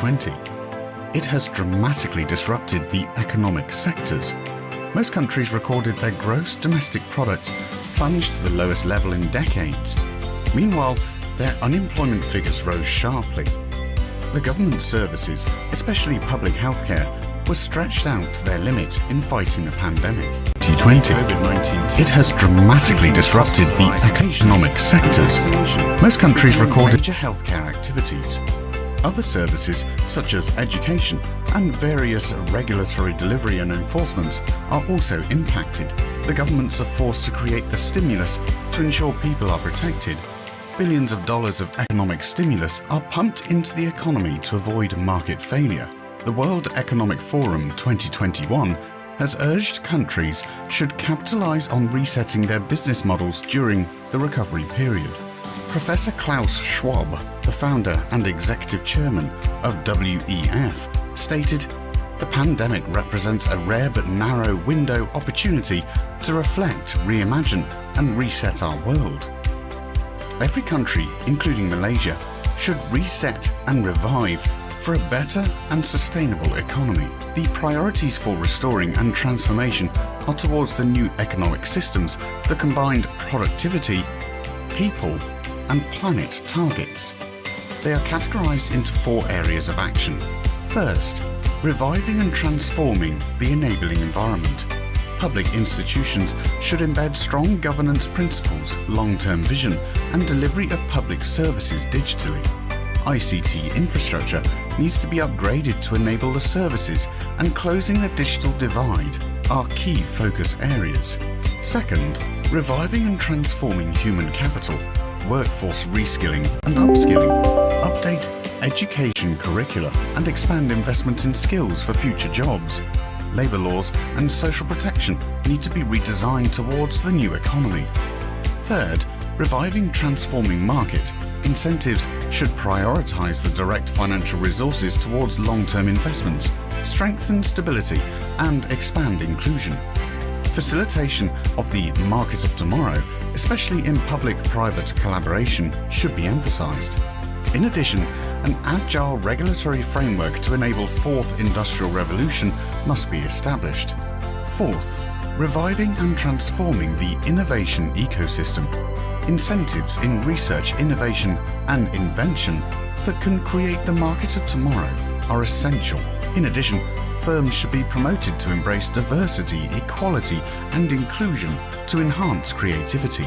2020. It has dramatically disrupted the economic sectors. Most countries recorded their gross domestic products plunged to the lowest level in decades. Meanwhile, their unemployment figures rose sharply. The government services, especially public healthcare, were stretched out to their limit in fighting the pandemic. 2020, it has dramatically disrupted the economic sectors. Most countries recorded major healthcare activities. Other services, such as education and various regulatory delivery and enforcements, are also impacted. The governments are forced to create the stimulus to ensure people are protected. Billions of dollars of economic stimulus are pumped into the economy to avoid market failure. The World Economic Forum 2021 has urged countries should capitalize on resetting their business models during the recovery period. Professor Klaus Schwab, the founder and executive chairman of WEF, stated, "The pandemic represents a rare but narrow window opportunity to reflect, reimagine, and reset our world. Every country, including Malaysia, should reset and revive for a better and sustainable economy. The priorities for restoring and transformation are towards the new economic systems that combined productivity, people, and planet targets. They are categorized into 4 areas of action. First, reviving and transforming the enabling environment. Public institutions should embed strong governance principles, long-term vision, and delivery of public services digitally. ICT infrastructure needs to be upgraded to enable the services, and closing the digital divide are key focus areas. Second, reviving and transforming human capital, workforce reskilling and upskilling, update education curricula and expand investment in skills for future jobs. Labour laws and social protection need to be redesigned towards the new economy. Third, reviving transforming market. Incentives should prioritise the direct financial resources towards long-term investments, strengthen stability and expand inclusion. Facilitation of the market of tomorrow, especially in public-private collaboration, should be emphasised. In addition, an agile regulatory framework to enable 4th industrial revolution must be established. Fourth, reviving and transforming the innovation ecosystem. Incentives in research, innovation and invention that can create the market of tomorrow are essential. In addition, firms should be promoted to embrace diversity, equality and inclusion to enhance creativity.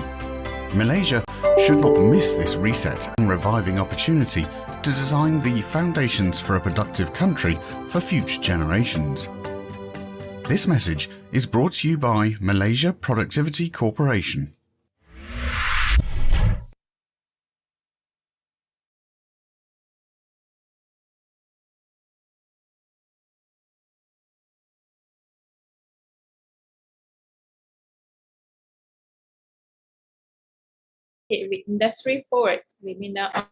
Malaysia should not miss this reset and reviving opportunity to design the foundations for a productive country for future generations. This message is brought to you by Malaysia Productivity Corporation. With Industry Forward webinar.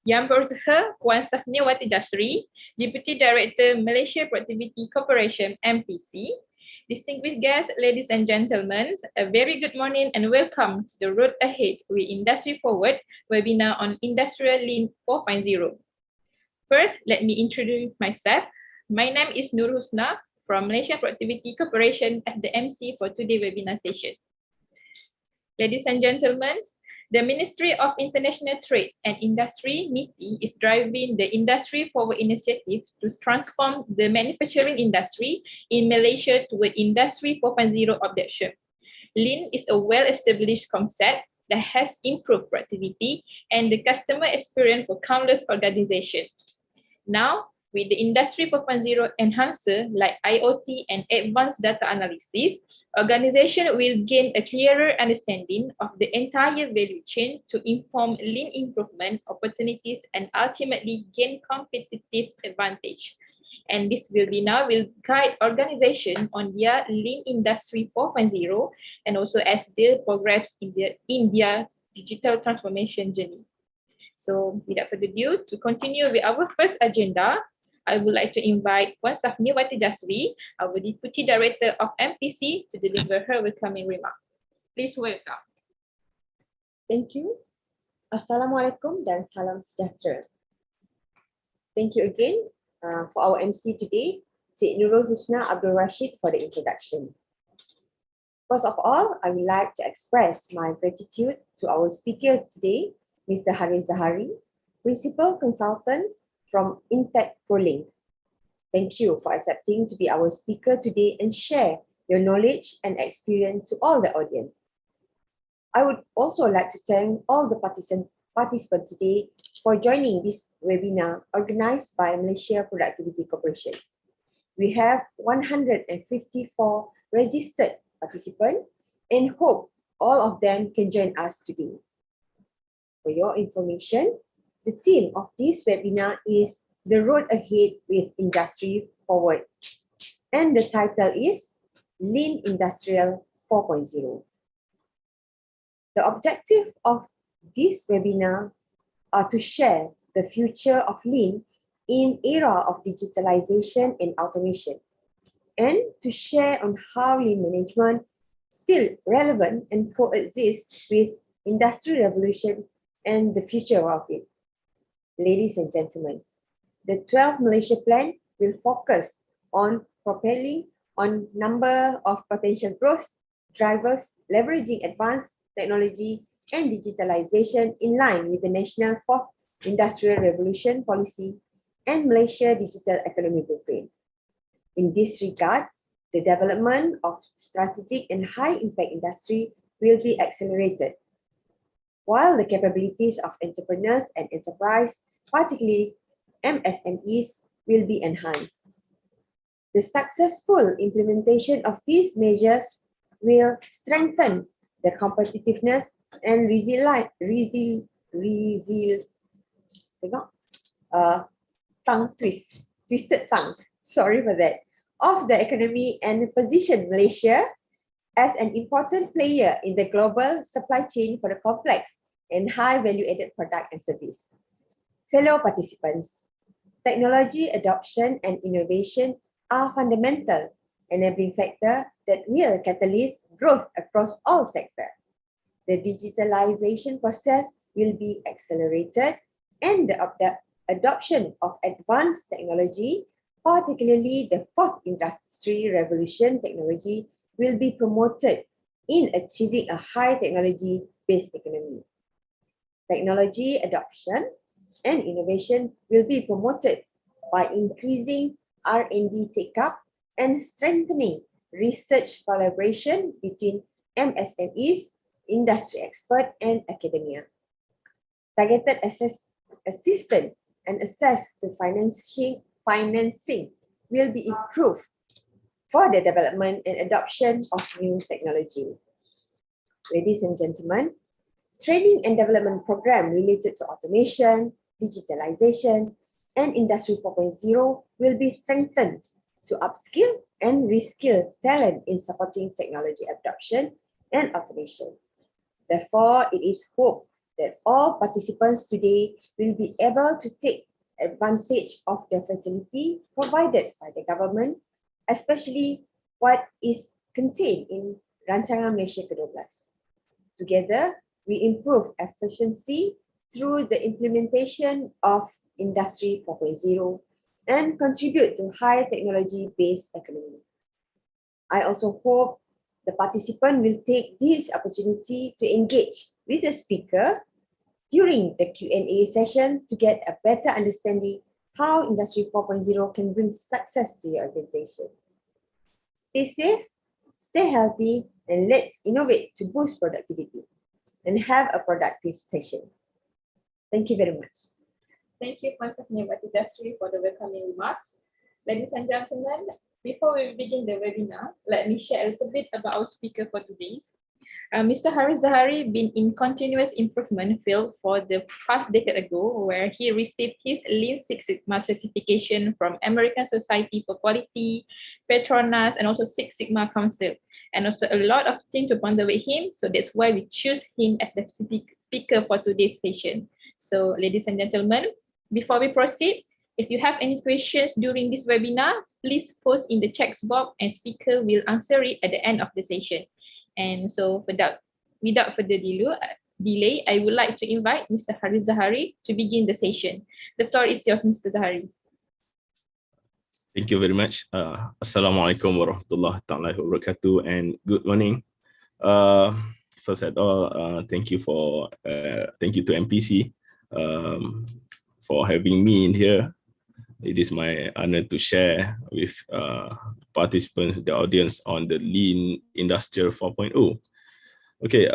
Yang berusaha Puan Safniawati Jasri, Deputy Director Malaysia Productivity Corporation MPC. Distinguished guests, ladies and gentlemen, a very good morning and welcome to the Road Ahead with Industry Forward webinar on Industrial Lean 4.0. First, let me introduce myself. My name is Nur Husna from Malaysia Productivity Corporation as the MC for today's webinar session. Ladies and gentlemen, the Ministry of International Trade and Industry, MITI, is driving the Industry Forward initiative to transform the manufacturing industry in Malaysia toward Industry 4.0 adoption. Lean is a well-established concept that has improved productivity and the customer experience for countless organizations. Now, with the Industry 4.0 enhancer like IoT and advanced data analysis, organizations will gain a clearer understanding of the entire value chain to inform lean improvement opportunities and ultimately gain competitive advantage. And this webinar will guide organizations on their Lean Industry 4.0 and also as they progress in their digital transformation journey. So without further ado, to continue with our first agenda, I would like to invite Puan Safniawati Jasri, our Deputy Director of MPC, to deliver her welcoming remarks. Please welcome. Thank you. Assalamualaikum dan salam sejahtera. Thank you again for our MC today, Cik Nurul Husna Abdul Rashid, for the introduction. First of all, I would like to express my gratitude to our speaker today, Mr. Haris Zahari, Principal Consultant from Intech ProLink. Thank you for accepting to be our speaker today and share your knowledge and experience to all the audience. I would also like to thank all the participants today for joining this webinar organized by Malaysia Productivity Corporation. We have 154 registered participants and hope all of them can join us today. For your information, the theme of this webinar is The Road Ahead with Industry Forward, and the title is Lean Industrial 4.0. The objective of this webinar are to share the future of Lean in era of digitalization and automation, and to share on how Lean management still relevant and coexists with Industry Revolution and the future of it. Ladies and gentlemen, the 12 Malaysia Plan will focus on propelling on number of potential growth drivers, leveraging advanced technology and digitalization in line with the National Fourth Industrial Revolution policy and Malaysia Digital Economy Blueprint. In this regard, the development of strategic and high-impact industry will be accelerated, while the capabilities of entrepreneurs and enterprise, particularly MSMEs, will be enhanced. The successful implementation of these measures will strengthen the competitiveness and twisted tongue, sorry for that, of the economy and position Malaysia as an important player in the global supply chain for the complex and high value-added product and service. Fellow participants, technology adoption and innovation are fundamental enabling factor that will catalyze growth across all sectors. The digitalization process will be accelerated and the adoption of advanced technology, particularly the fourth industry revolution technology, will be promoted in achieving a high technology-based economy. Technology adoption and innovation will be promoted by increasing R&D take-up and strengthening research collaboration between MSMEs, industry expert, and academia. Targeted assistance and access to financing will be improved for the development and adoption of new technology. Ladies and gentlemen, training and development program related to automation, digitalization, and Industry 4.0 will be strengthened to upskill and reskill talent in supporting technology adoption and automation. Therefore, it is hoped that all participants today will be able to take advantage of the facility provided by the government, especially what is contained in Rancangan Malaysia ke-12. Together, we improve efficiency through the implementation of Industry 4.0 and contribute to high technology-based economy. I also hope the participant will take this opportunity to engage with the speaker during the Q&A session to get a better understanding how Industry 4.0 can bring success to your organization. Stay safe, stay healthy, and let's innovate to boost productivity and have a productive session. Thank you very much. Thank you, Puan Safniawati Jasri, for the welcoming remarks. Ladies and gentlemen, before we begin the webinar, let me share a little bit about our speaker for today. Mr. Haris Zahari been in continuous improvement field for the past decade ago, where he received his Lean Six Sigma certification from American Society for Quality, Petronas, and also Six Sigma Council. And also a lot of things to ponder with him, so that's why we choose him as the speaker for today's session. So, ladies and gentlemen, before we proceed, If you have any questions during this webinar, please post in the chat box and speaker will answer it at the end of the session. And so without further delay, I would like to invite Mr. Haris Zahari to begin the session. The floor is yours, Mr. Zahari. Thank you very much. Assalamualaikum warahmatullahi wabarakatuh and good morning. First of all, thank you to MPC for having me in here. It is my honor to share with participants, the audience, on the Lean Industrial 4.0. Okay,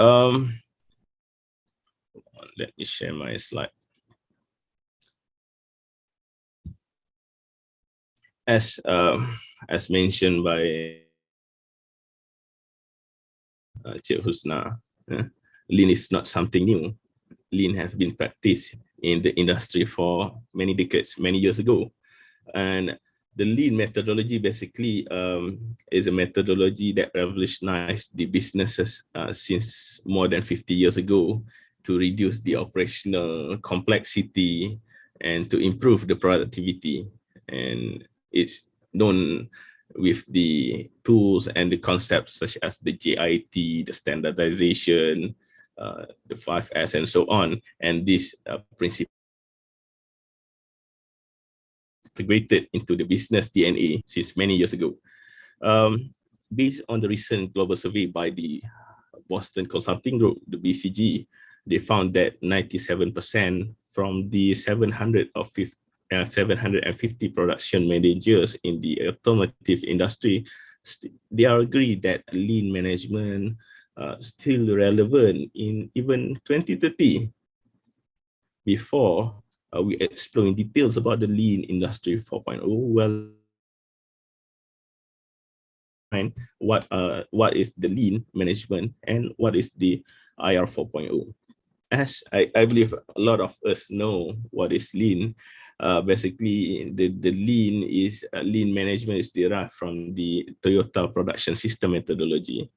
let me share my slide. As mentioned by Cik Husna, Lean is not something new. Lean has been practiced in the industry for many decades, many years ago. And the Lean methodology basically is a methodology that revolutionized the businesses since more than 50 years ago to reduce the operational complexity and to improve the productivity. And it's known with the tools and the concepts such as the JIT, the standardization, the 5S, and so on. And this principle integrated into the business DNA since many years ago. Based on the recent global survey by the Boston Consulting Group, the BCG, they found that 97% from the 750 production managers in the automotive industry, they agree that lean management still relevant in even 2030. Before we explore in details about the Lean Industry 4.0, well, what is the lean management and what is the IR 4.0? As I believe a lot of us know what is lean. Basically, the lean management is derived from the Toyota production system methodology.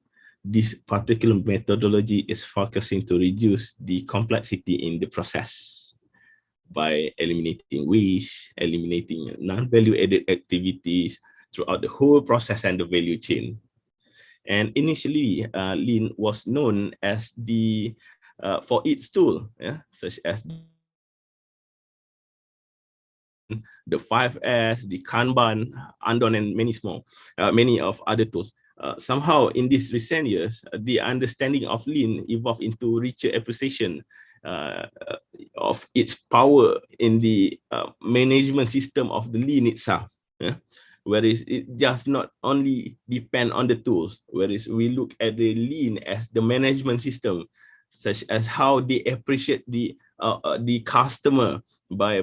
This particular methodology is focusing to reduce the complexity in the process by eliminating waste, eliminating non-value-added activities throughout the whole process and the value chain. And initially, lean was known as the for its tool, such as the 5S, the Kanban, Andon, and many of other tools. Somehow, in these recent years, the understanding of lean evolved into richer appreciation of its power in the management system of the lean itself. Whereas it does not only depend on the tools, whereas we look at the lean as the management system, such as how they appreciate the customer by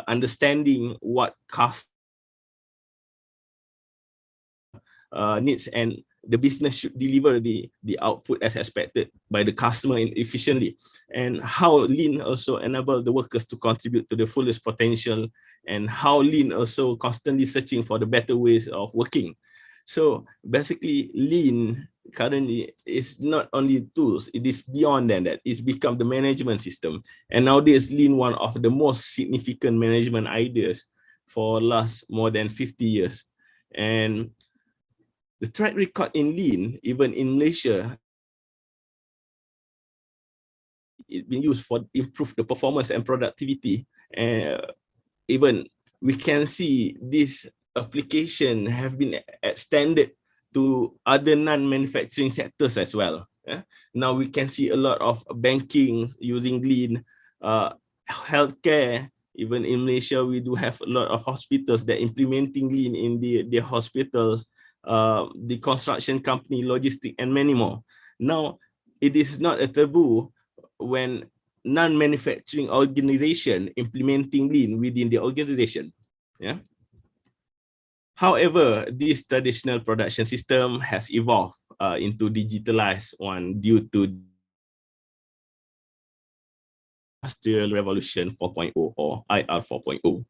understanding what customer needs, and the business should deliver the output as expected by the customer efficiently, and how lean also enable the workers to contribute to the fullest potential, and how lean also constantly searching for the better ways of working. So basically, lean currently is not only tools, it is beyond that. It's become the management system. And nowadays, lean one of the most significant management ideas for last more than 50 years. And the track record in lean, even in Malaysia, it's been used for improve the performance and productivity. And even we can see this application have been extended to other non-manufacturing sectors as well. Now we can see a lot of banking using lean, healthcare. Even in Malaysia, we do have a lot of hospitals that implementing lean in their hospitals, the construction company, logistic, and many more. Now, it is not a taboo when non-manufacturing organization implementing lean within the organization. However, this traditional production system has evolved into digitalized one due to Industrial Revolution 4.0 or IR 4.0.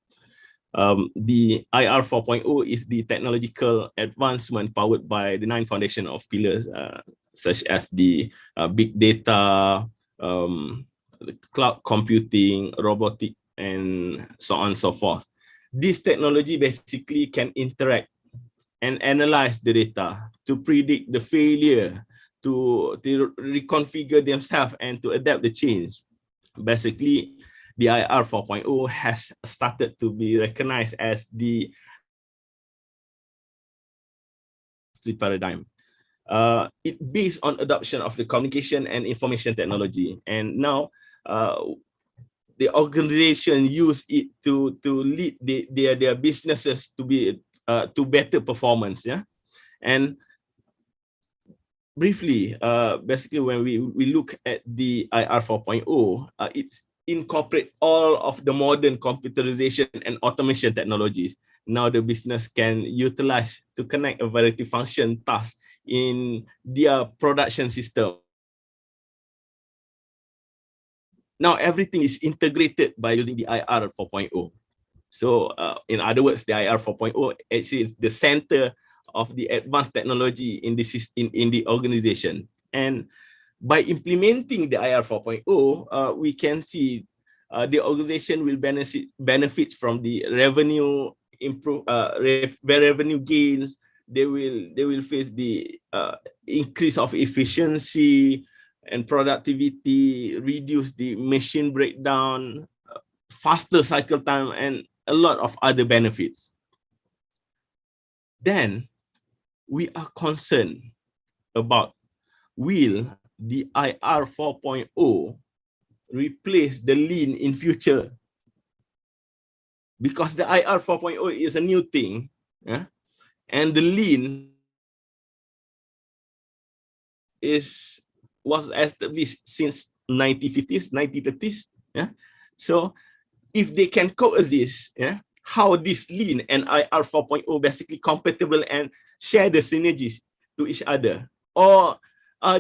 The IR 4.0 is the technological advancement powered by the 9 foundation of pillars, such as the big data, cloud computing, robotic, and so on and so forth. this technology basically can interact and analyze the data to predict the failure, to reconfigure themselves and to adapt the change. Basically, the IR 4.0 has started to be recognized as the paradigm. It based on adoption of the communication and information technology, and now the organization use it to lead their businesses to be to better performance. Yeah, and briefly, basically when we look at the IR 4.0, it's incorporate all of the modern computerization and automation technologies. Now the business can utilize to connect a variety function tasks in their production system. Now everything is integrated by using the IR 4.0. So in other words, the IR 4.0 actually is the center of the advanced technology in the organization. And by implementing the IR 4.0, we can see the organization will benefit from the revenue revenue gains. They will face the increase of efficiency and productivity, reduce the machine breakdown, faster cycle time, and a lot of other benefits. Then we are concerned about, will the IR 4.0 replace the lean in future? Because the IR 4.0 is a new thing, yeah? And the lean was established since 1950s, 1930s. Yeah. So if they can coexist, yeah, how this lean and IR 4.0 basically compatible and share the synergies to each other, or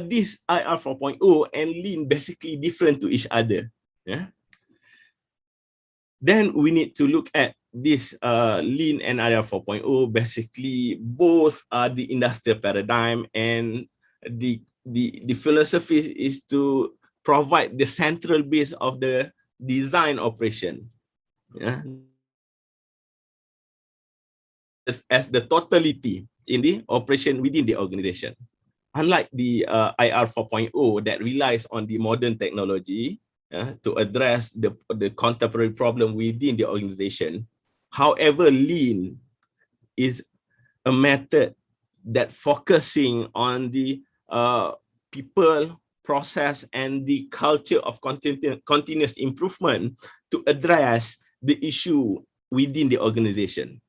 this IR 4.0 and lean basically different to each other? Yeah. Then we need to look at this lean and IR 4.0. Basically, both are the industrial paradigm, and the philosophy is to provide the central base of the design operation. Yeah. As the totality in the operation within the organization. Unlike the IR 4.0 that relies on the modern technology to address the contemporary problem within the organization. However, lean is a method that focusing on the people, process, and the culture of continuous improvement to address the issue within the organization.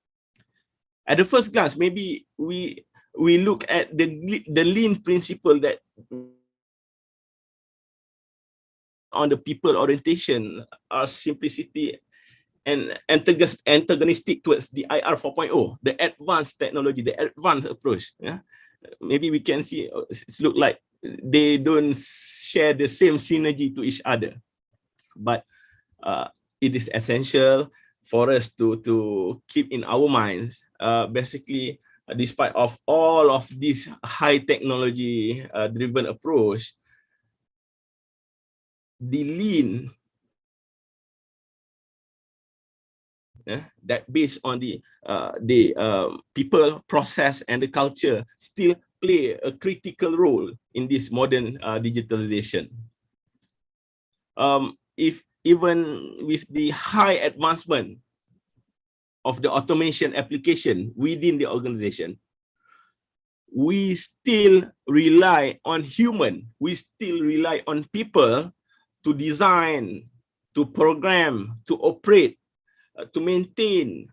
At the first glance, maybe we look at the lean principle that on the people orientation are simplicity and antagonistic towards the IR 4.0, the advanced technology, the advanced approach. Yeah, maybe we can see it look like they don't share the same synergy to each other, but it is essential for us to keep in our minds. Basically, despite of all of this high technology driven approach, the lean that based on the people, process, and the culture still play a critical role in this modern digitalization. If even with the high advancement of the automation application within the organization, we still rely on human. We still rely on people to design, to program, to operate, to maintain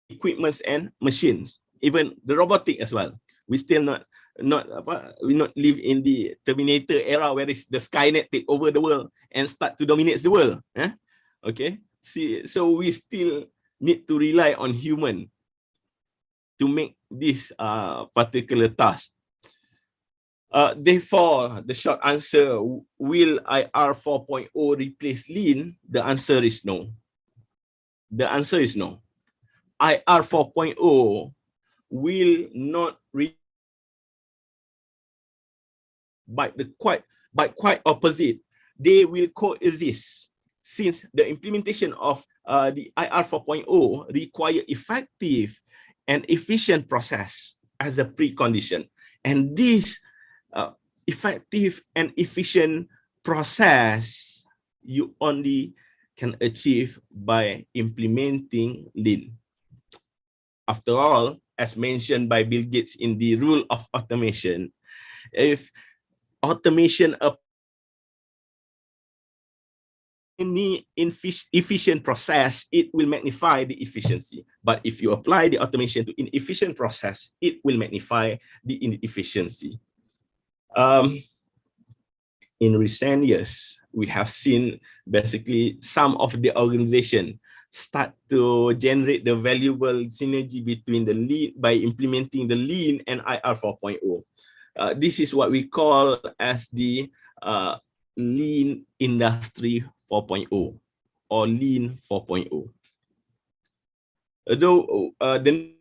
equipments and machines, even the robotic as well. We still not live in the Terminator era where the Skynet take over the world and start to dominate the world. Okay, so we still need to rely on human to make this particular task. Therefore, the short answer, will IR 4.0 replace lean? The answer is no. The answer is no. IR 4.0 will not by quite opposite. They will coexist since the implementation of the IR 4.0 require effective and efficient process as a precondition. And this effective and efficient process you only can achieve by implementing Lean. After all, as mentioned by Bill Gates in the rule of automation, if automation any efficient process, it will magnify the efficiency. But if you apply the automation to inefficient process, it will magnify the inefficiency. In recent years, we have seen basically some of the organization start to generate the valuable synergy between the Lean by implementing the Lean and IR 4.0. This is what we call as the Lean Industry 4.0 or Lean 4.0. Although the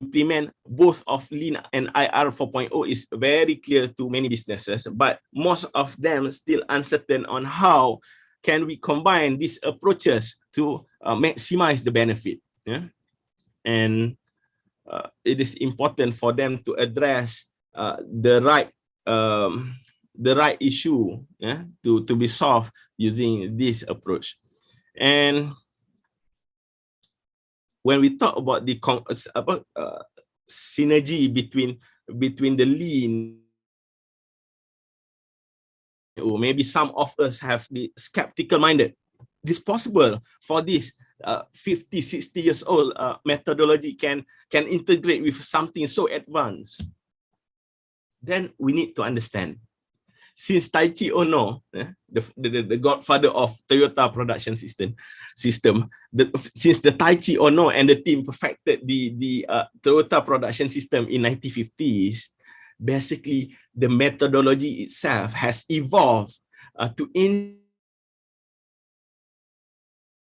implement both of Lean and IR 4.0 is very clear to many businesses, but most of them still uncertain on how can we combine these approaches to maximize the benefit. Yeah? And it is important for them to address the right issue, yeah, to be solved using this approach. And when we talk about the synergy between the Lean, or maybe some of us have the skeptical minded. It is possible for this 50, 60 years old methodology can integrate with something so advanced. Then we need to understand, since Taiichi Ohno, the godfather of Toyota production system, since the Taiichi Ohno and the team perfected the Toyota production system in 1950s, basically the methodology itself has evolved to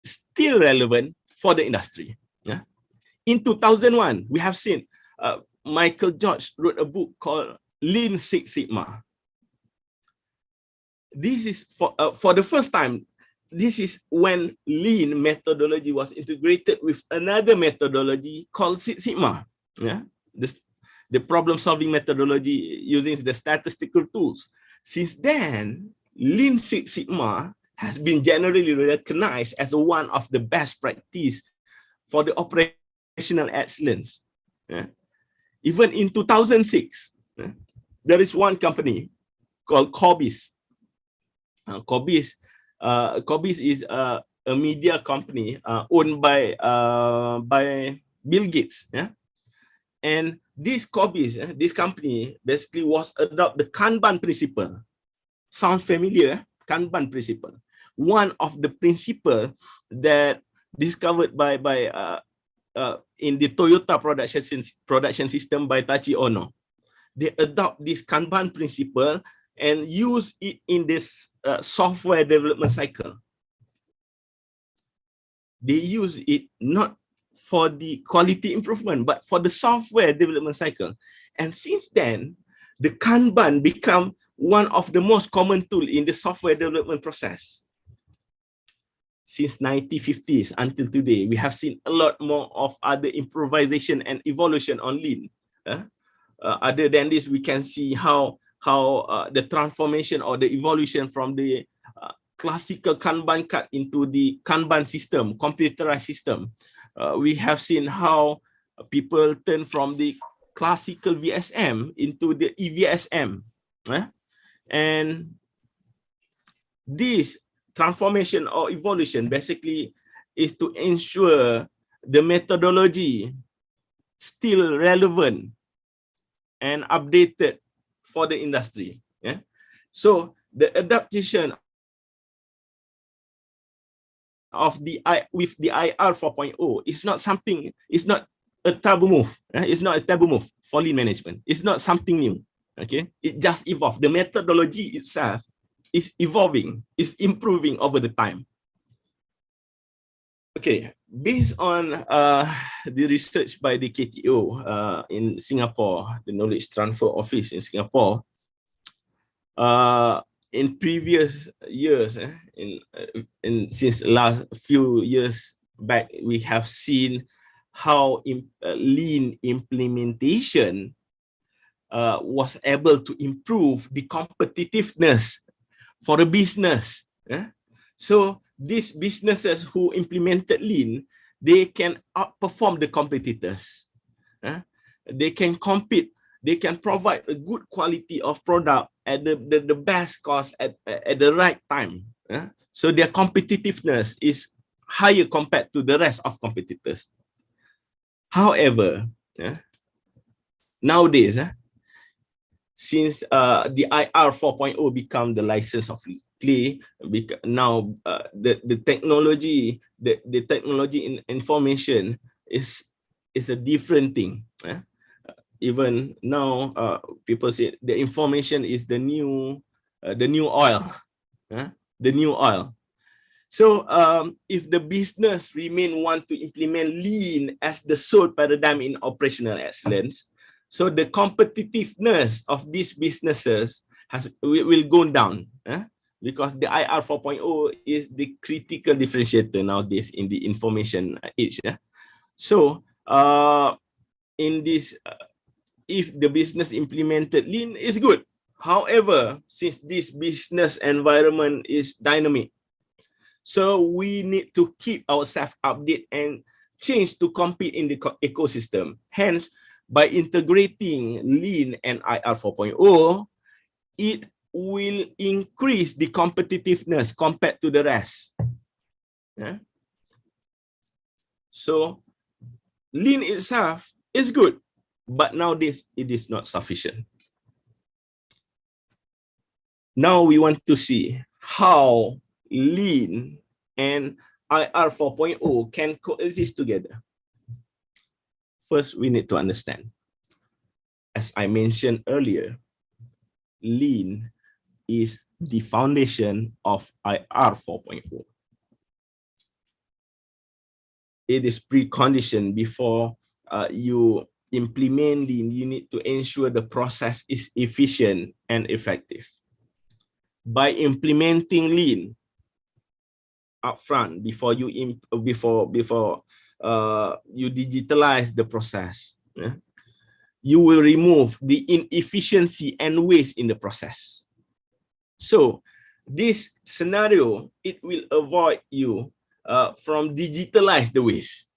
still relevant for the industry. Yeah? In 2001, we have seen Michael George wrote a book called Lean Six Sigma. This is for the first time, this is when Lean methodology was integrated with another methodology called Six Sigma. Yeah? The problem-solving methodology using the statistical tools. Since then, Lean Six Sigma has been generally recognized as one of the best practice for the operational excellence. Yeah? Even in 2006, there is one company called Corbis. Corbis is a media company owned by Bill Gates. Yeah? And this Corbis, this company basically was adopt the Kanban principle. Sounds familiar? Kanban principle. One of the principle that discovered by in the Toyota production system by Taiichi Ohno. They adopt this Kanban principle and use it in this software development cycle. They use it not for the quality improvement, but for the software development cycle. And since then, the Kanban become one of the most common tool in the software development process. Since 1950s until today, we have seen a lot more of other improvisation and evolution on Lean. Other than this, we can see how the transformation or the evolution from the classical Kanban cut into the Kanban system, computerized system. We have seen how people turn from the classical VSM into the EVSM. And this transformation or evolution basically is to ensure the methodology still relevant and updated for the industry. Yeah? So the adaptation of the IR 4.0 is not something, it's not a taboo move. It's not a taboo move for Lean management. It's not something new. Okay, it just evolved. The methodology itself is evolving, is improving over the time. Okay, based on the research by the KTO in Singapore, the Knowledge Transfer Office in Singapore, in previous years, since last few years back, we have seen how lean implementation was able to improve the competitiveness for the business. So these businesses who implemented lean, they can outperform the competitors. They can compete. They can provide a good quality of product at the best cost at the right time. So their competitiveness is higher compared to the rest of competitors. However, nowadays, since the IR 4.0 become the license of play, now the technology, the technology in information is a different thing. Even now, people say the information is the new oil. The new oil. So if the business want to implement lean as the sole paradigm in operational excellence, so the competitiveness of these businesses will go down, because the IR 4.0 is the critical differentiator nowadays in the information age. So in this, if the business implemented lean, is good. However, since this business environment is dynamic, so we need to keep ourselves updated and change to compete in the ecosystem. Hence, by integrating lean and IR 4.0, it will increase the competitiveness compared to the rest. So lean itself is good, but nowadays it is not sufficient. Now we want to see how lean and IR 4.0 can coexist together. First, we need to understand, as I mentioned earlier, lean is the foundation of IR 4.0. It is precondition before you implement lean. You need to ensure the process is efficient and effective. By implementing lean upfront, before you you digitalize the process, you will remove the inefficiency and waste in the process. So this scenario, it will avoid you from digitalize the waste.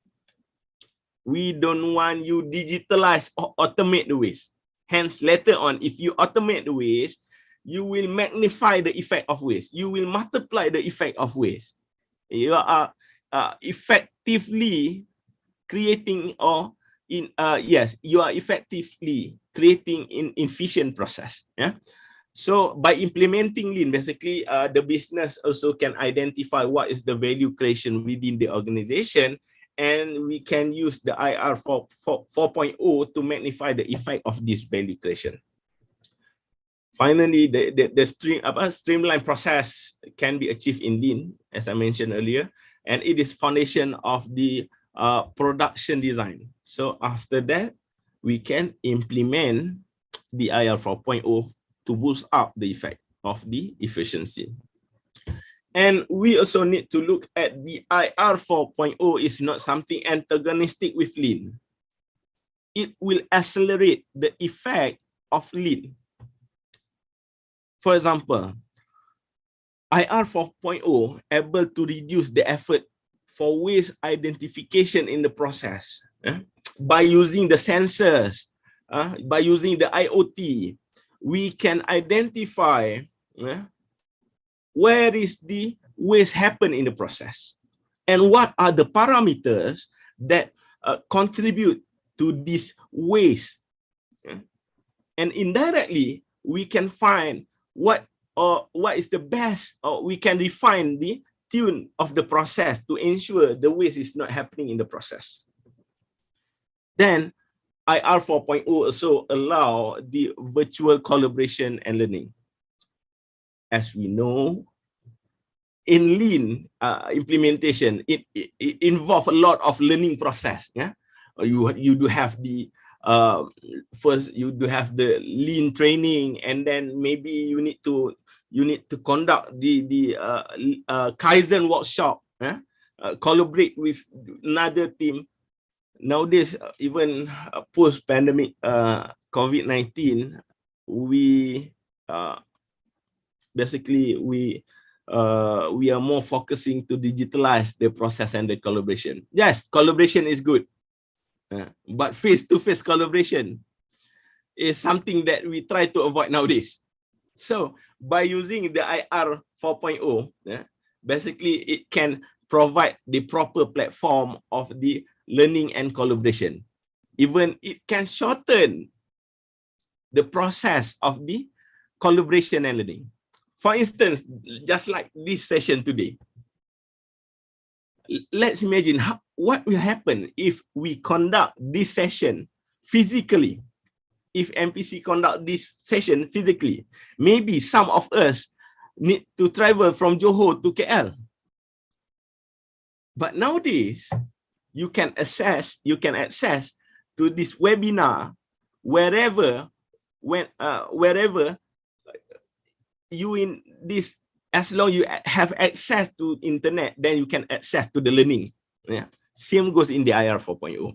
We don't want you digitalize or automate the waste. Hence, later on, if you automate the waste, you will magnify the effect of waste. You will multiply the effect of waste. You are effectively creating, or you are effectively creating an efficient process. So by implementing lean, basically the business also can identify what is the value creation within the organization, and we can use the IR 4.0 to magnify the effect of this value creation. Finally, the streamline process can be achieved in lean, as I mentioned earlier, and it is foundation of the production design. So after that, we can implement the IR 4.0 to boost up the effect of the efficiency. And we also need to look at the IR 4.0 is not something antagonistic with lean. It will accelerate the effect of lean. For example, IR 4.0 able to reduce the effort for waste identification in the process by using the sensors, by using the IoT. We can identify where is the waste happen in the process and what are the parameters that contribute to this waste. And indirectly, we can find what is the best, or we can refine the tune of the process to ensure the waste is not happening in the process. Then IR 4.0 also allow the virtual collaboration and learning. As we know, in lean implementation, it involves a lot of learning process. You do have the first, you do have the lean training, and then maybe you need to You need to conduct the Kaizen workshop, collaborate with another team. Nowadays, even post-pandemic COVID-19, we basically we are more focusing to digitalize the process and the collaboration. Yes, collaboration is good, but face-to-face collaboration is something that we try to avoid nowadays. So by using the IR 4.0, basically it can provide the proper platform of the learning and collaboration. Even it can shorten the process of the collaboration and learning. For instance, just like this session today, let's imagine what will happen if we conduct this session physically. If MPC conduct this session physically, maybe some of us need to travel from Johor to KL. But nowadays, you can access to this webinar wherever you in this, as long you have access to internet, then you can access to the learning. Yeah. Same goes in the IR 4.0.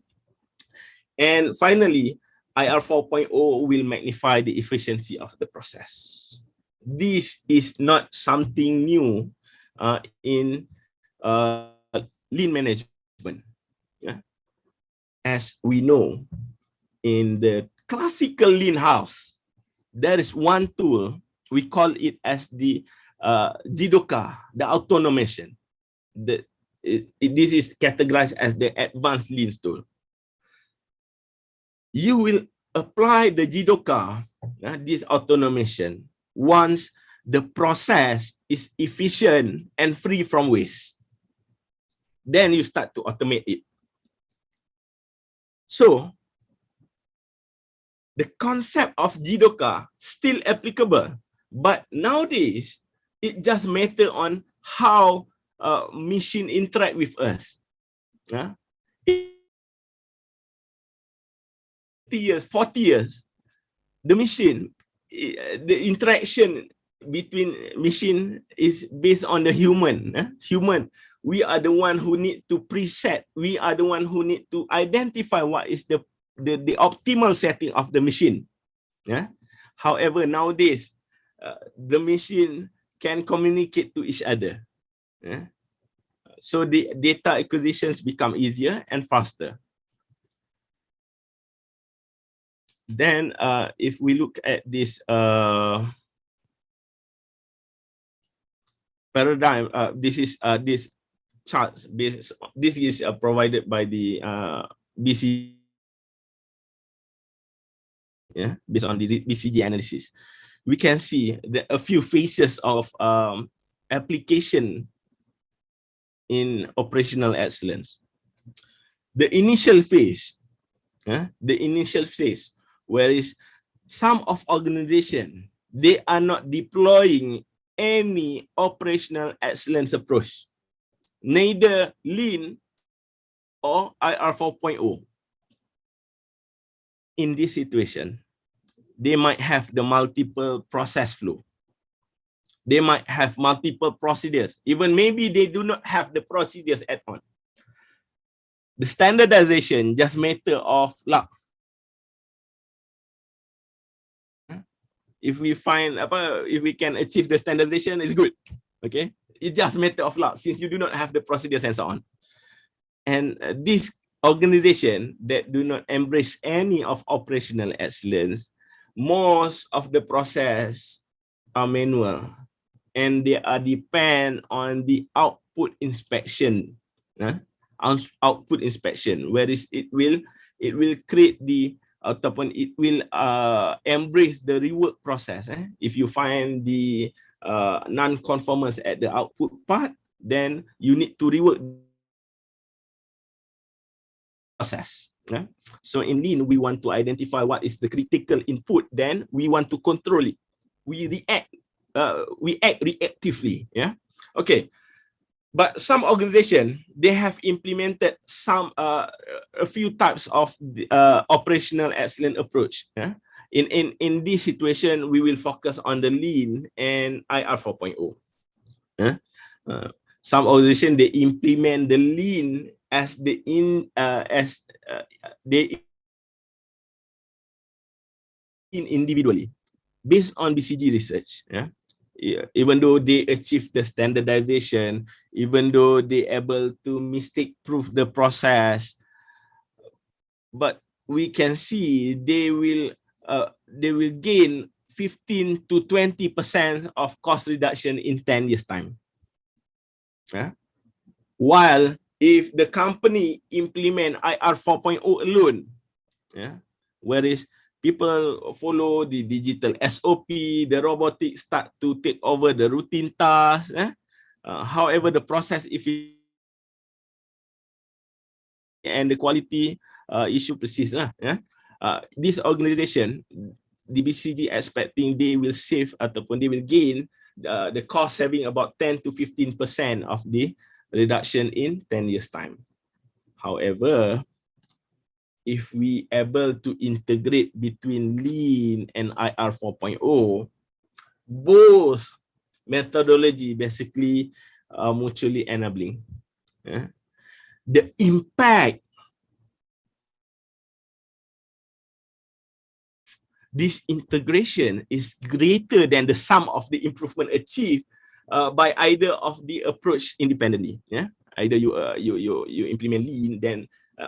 And finally, IR 4.0 will magnify the efficiency of the process. This is not something new in lean management. Yeah. As we know, in the classical lean house, there is one tool, we call it as the Jidoka, the automation. This is categorized as the advanced lean tool. You will apply the Jidoka, this automation, once the process is efficient and free from waste. Then you start to automate it. So, the concept of Jidoka still applicable, but nowadays, it just matter on how machine interact with us. 40 years, the machine, the interaction between machine is based on the human. Human, we are the one who need to preset. We are the one who need to identify what is the optimal setting of the machine. However, nowadays, the machine can communicate to each other. So the data acquisitions become easier and faster. Then, if we look at this paradigm, this is this chart. This is provided by the BCG, based on the BCG analysis. We can see a few phases of application in operational excellence. The initial phase, whereas some of organization, they are not deploying any operational excellence approach, neither lean or IR 4.0. In this situation, they might have the multiple process flow. They might have multiple procedures. Even maybe they do not have the procedures at all. The standardization just matter of luck. If we find, if we can achieve the standardization, it's good. Okay, it's just matter of luck since you do not have the procedures and so on. And this organization that do not embrace any of operational excellence, most of the process are manual, and they are depend on the output inspection. Output inspection, whereas it will create the ataupun it will embrace the rework process. If you find the non-conformance at the output part, then you need to rework process. So in lean, we want to identify what is the critical input, then we want to control it. We act reactively. Okay, But some organization, they have implemented some a few types of operational excellence approach. Yeah? In this situation, we will focus on the lean and IR 4.0. Yeah? Some organization, they implement the lean as individually based on BCG research. Yeah? Even though they achieve the standardization, even though they able to mistake proof the process, but we can see they will gain 15 to 20% of cost reduction in 10 years time. Yeah? While if the company implement IR 4.0 alone, yeah, whereas people follow the digital SOP, the robotics start to take over the routine tasks. However, the process and the quality issue persists. This organization, the BCG, expecting they will save ataupun they will gain the cost saving about 10 to 15% of the reduction in 10 years time. However, if we able to integrate between lean and IR 4.0, both methodology basically mutually enabling. The impact this integration is greater than the sum of the improvement achieved by either of the approach independently. Yeah, either you implement lean then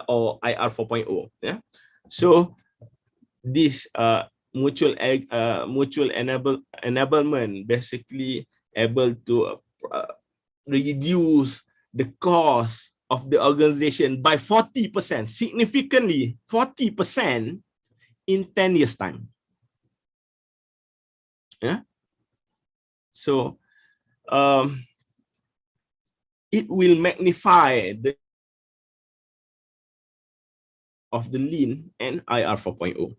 or IR 4.0. Yeah, so this mutual enablement basically able to reduce the cost of the organization by 40%, significantly 40% in 10 years time. Yeah, so it will magnify the of the lean and IR 4.0.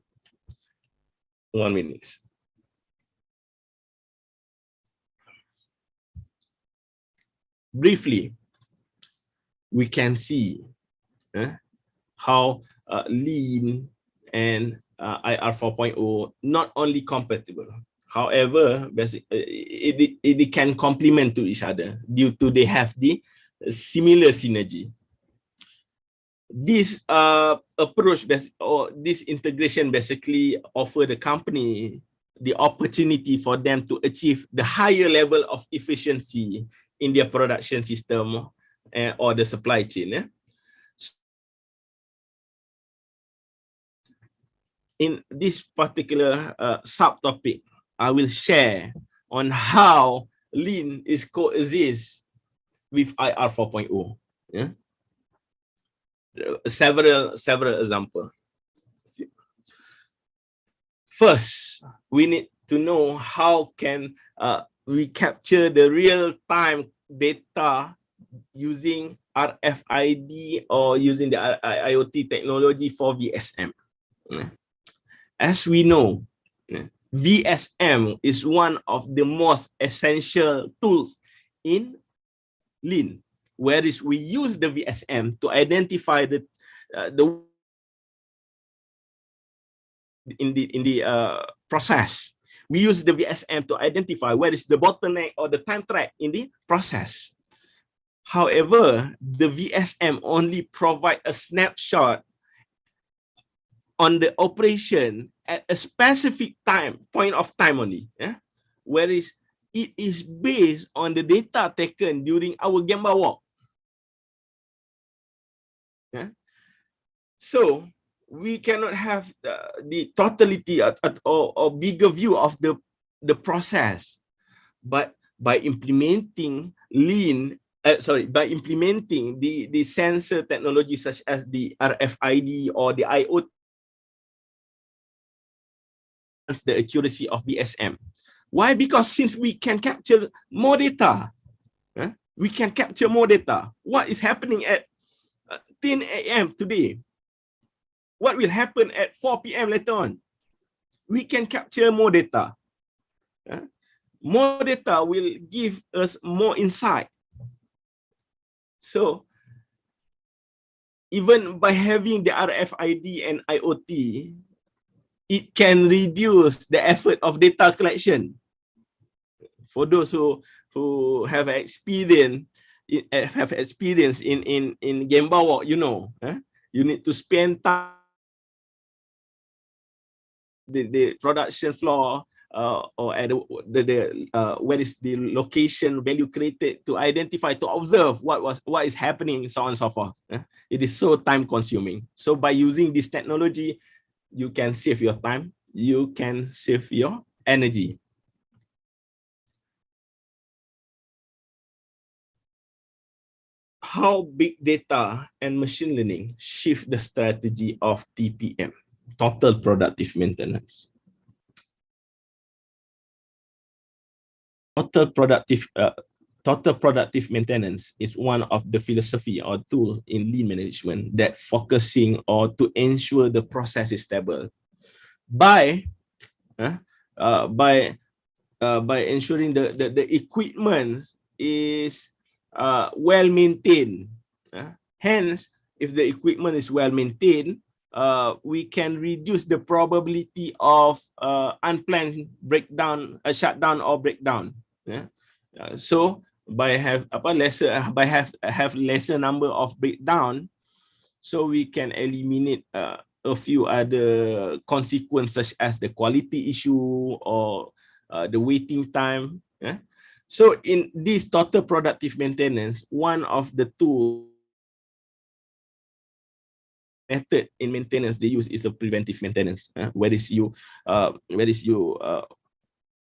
1 minute. Briefly, we can see how lean and IR 4.0 not only compatible, however, it can complement to each other due to they have the similar synergy. This approach or this integration basically offer the company the opportunity for them to achieve the higher level of efficiency in their production system or the supply chain. In this particular subtopic, I will share on how lean is coexist with IR 4.0. Yeah? Several examples. First, we need to know how can we capture the real-time data using RFID or using the IoT technology for VSM. As we know, VSM is one of the most essential tools in lean, whereas we use the VSM to identify the process. We use the VSM to identify where is the bottleneck or the time track in the process. However, the VSM only provide a snapshot on the operation at a specific point of time only. Whereas it is based on the data taken during our Gemba walk. So we cannot have the totality or bigger view of the process, but by implementing lean, by implementing the sensor technology such as the RFID or the IoT, the accuracy of VSM. Why? Because since we can capture more data, we can capture more data. What is happening at 10 a.m. today? What will happen at 4 p.m. later on? We can capture more data. More data will give us more insight. So even by having the RFID and IoT, it can reduce the effort of data collection. For those who have experience in game bawak, you know, you need to spend time the production floor or at where is the location value created, to identify, to observe what is happening, so on and so forth. It is so time consuming. So by using this technology, you can save your time, you can save your energy. How big data and machine learning shift the strategy of TPM, total productive maintenance. Total productive maintenance is one of the philosophy or tools in lean management that focusing or to ensure the process is stable by ensuring the equipment is well maintained. Hence, if the equipment is well maintained, we can reduce the probability of unplanned breakdown, shutdown or breakdown. So by have lesser number of breakdown, so we can eliminate a few other consequences such as the quality issue or the waiting time. So in this total productive maintenance, one of the two method in maintenance they use is a preventive maintenance, where you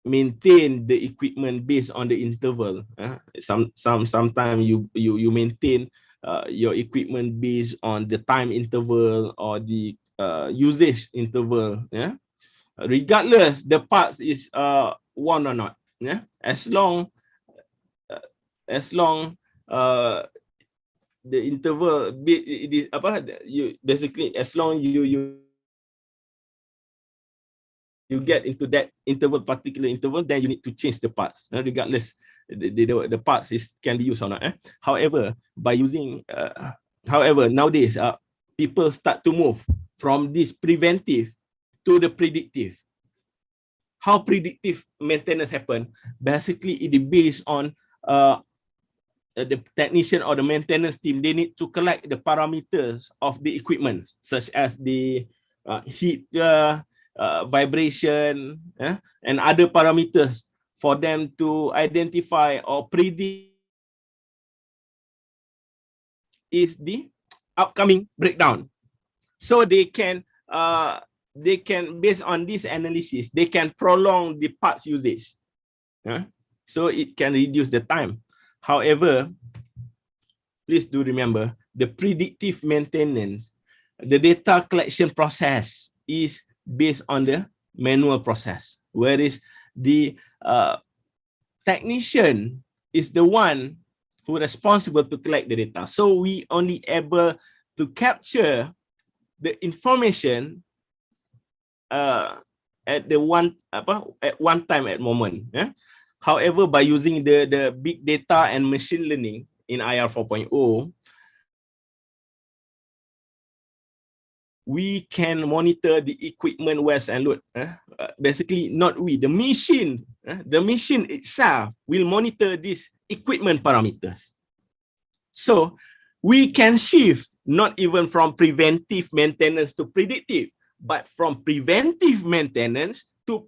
maintain the equipment based on the interval. Sometimes you maintain your equipment based on the time interval or the usage interval. Regardless the parts is one or not. As long the interval it is you basically, as long you get into that particular interval, then you need to change the parts, regardless the parts can be used or not. However, by using nowadays people start to move from this preventive to the predictive. How predictive maintenance happen? Basically, it is based on the technician or the maintenance team. They need to collect the parameters of the equipment, such as the heat, vibration, and other parameters for them to identify or predict is the upcoming breakdown. So they can based on this analysis, they can prolong the parts usage. So it can reduce the time. However, please do remember the predictive maintenance, the data collection process is based on the manual process, whereas the technician is the one who is responsible to collect the data. So we only able to capture the information at one time at moment. However, by using the big data and machine learning in IR 4.0, we can monitor the equipment wears and load. Basically, not we, the machine itself will monitor these equipment parameters. So we can shift not even from preventive maintenance to predictive, but from preventive maintenance to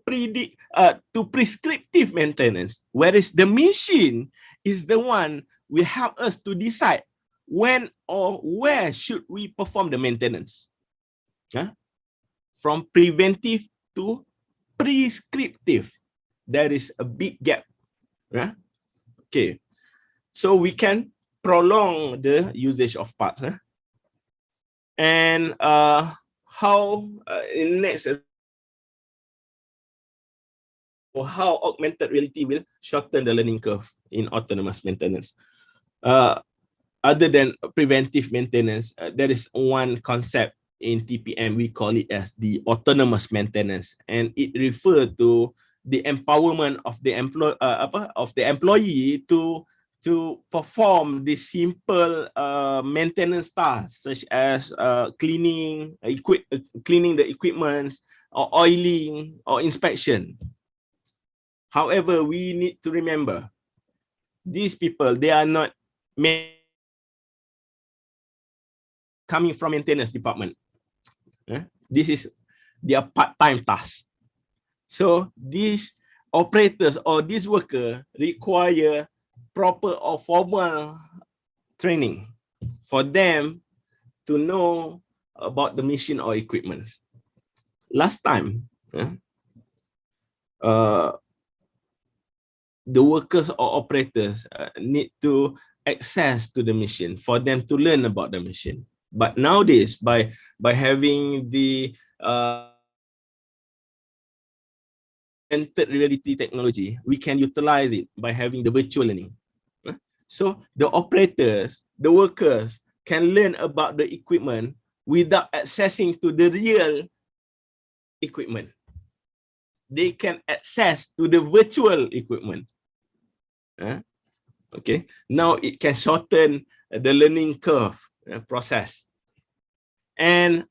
prescriptive maintenance, whereas the machine is the one will help us to decide when or where should we perform the maintenance. From preventive to prescriptive, there is a big gap. Okay, so we can prolong the usage of parts. And how in next, or how augmented reality will shorten the learning curve in autonomous maintenance. Other than preventive maintenance, there is one concept in TPM, we call it as the autonomous maintenance, and it refers to the empowerment of the employee to to perform the simple maintenance tasks such as cleaning the equipment or oiling or inspection. However, we need to remember these people, they are not coming from maintenance department. This is their part-time task. So these operators or this worker require proper or formal training for them to know about the machine or equipment. Last time, the workers or operators need to access to the machine for them to learn about the machine. But nowadays, by having the augmented reality technology, we can utilize it by having the virtual learning. So the operators, the workers can learn about the equipment without accessing to the real equipment. They can access to the virtual equipment. Okay, now it can shorten the learning curve process. And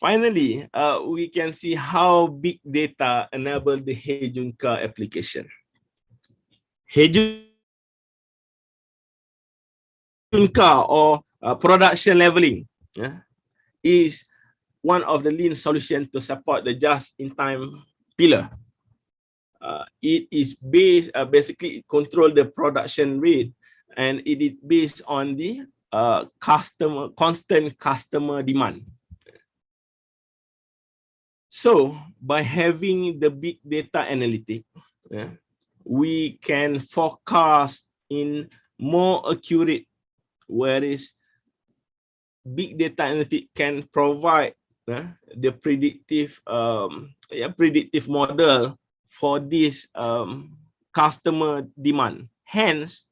finally, we can see how big data enable the Hejunka application. Hejunka or production leveling is one of the lean solutions to support the just-in-time pillar. It is based, basically control the production rate, and it is based on the constant customer demand. So by having the big data analytic, we can forecast in more accurate, whereas big data analytic can provide the predictive model for this customer demand. Hence,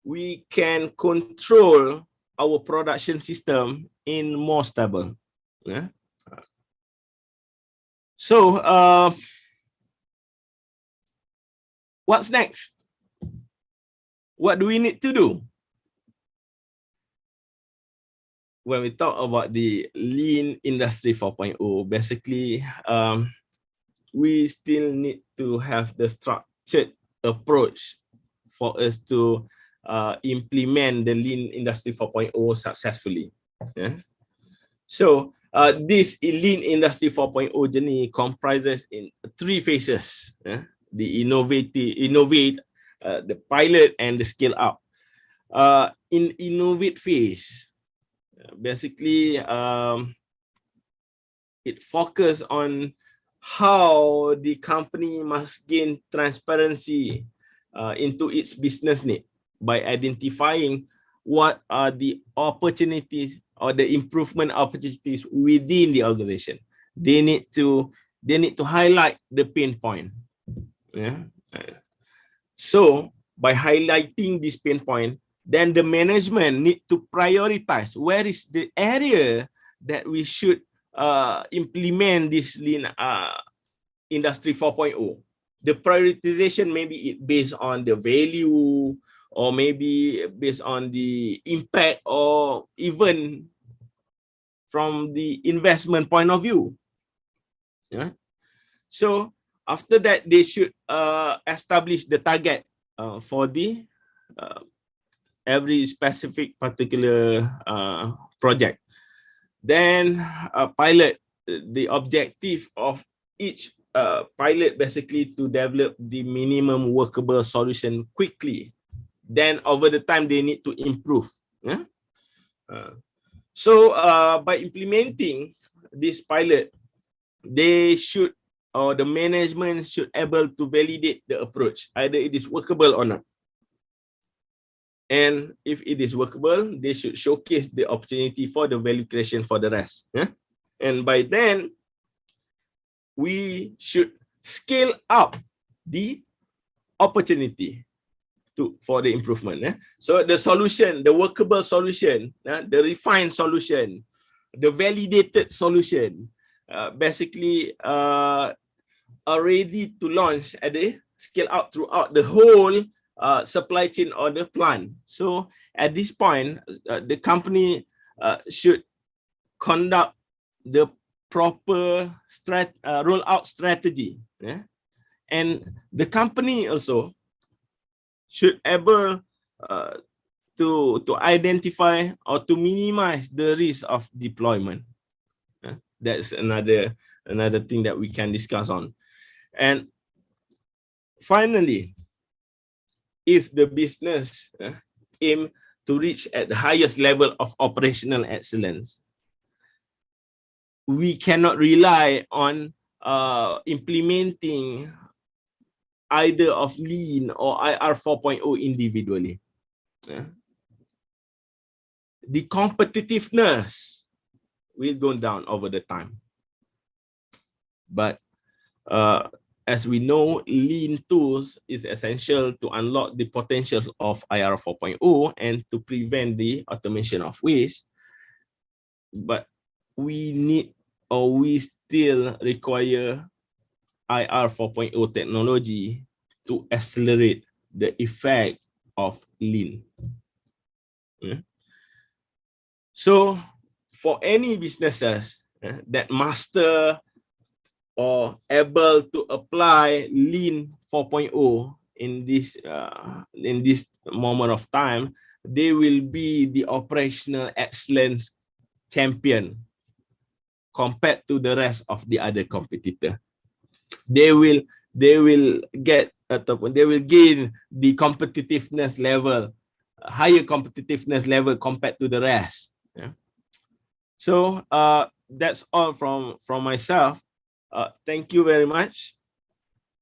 we can control our production system in more stable. So, what's next? What do we need to do? When we talk about the lean industry 4.0, basically, we still need to have the structured approach for us to implement the lean industry 4.0 successfully. So this lean industry 4.0 journey comprises in 3 phases: the innovate, the pilot, and the scale up. In innovate phase, basically, it focuses on how the company must gain transparency into its business need by identifying what are the opportunities or the improvement opportunities within the organization. They need to highlight the pain point. So by highlighting this pain point, then the management need to prioritize where is the area that we should implement this lean industry 4.0. The prioritization maybe it based on the value, or maybe based on the impact, or even from the investment point of view. So after that, they should establish the target for the every specific particular project. Then pilot, the objective of each pilot basically to develop the minimum workable solution quickly. Then over the time they need to improve. So by implementing this pilot, they should, or the management should able to validate the approach, either it is workable or not. And if it is workable, they should showcase the opportunity for the value creation for the rest. And by then, we should scale up the opportunity for the improvement. So the solution, the workable solution, the refined solution, the validated solution, basically are ready to launch at the scale out throughout the whole supply chain order plan. So at this point, the company should conduct the proper rollout strategy. Yeah? And the company also should able to identify or to minimize the risk of deployment. That's another thing that we can discuss on. And finally, if the business aim to reach at the highest level of operational excellence, we cannot rely on implementing either of Lean or IR 4.0 individually. The competitiveness will go down over the time. But as we know, Lean tools is essential to unlock the potential of IR 4.0 and to prevent the automation of waste. But we need, or we still require IR 4.0 technology to accelerate the effect of Lean. So for any businesses that master or able to apply Lean 4.0 in this moment of time, they will be the operational excellence champion compared to the rest of the other competitor. They will gain the competitiveness level, higher competitiveness level compared to the rest. Yeah. So that's all from myself. Thank you very much.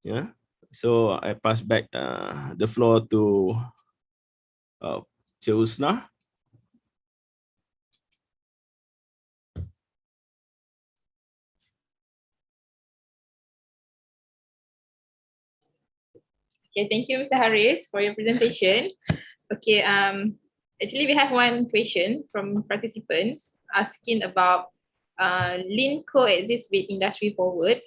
Yeah. So I pass back the floor to Cik Husna. Okay, thank you, Mr. Haris, for your presentation. Okay, actually we have one question from participants asking about Lean coexists with Industry 4.0,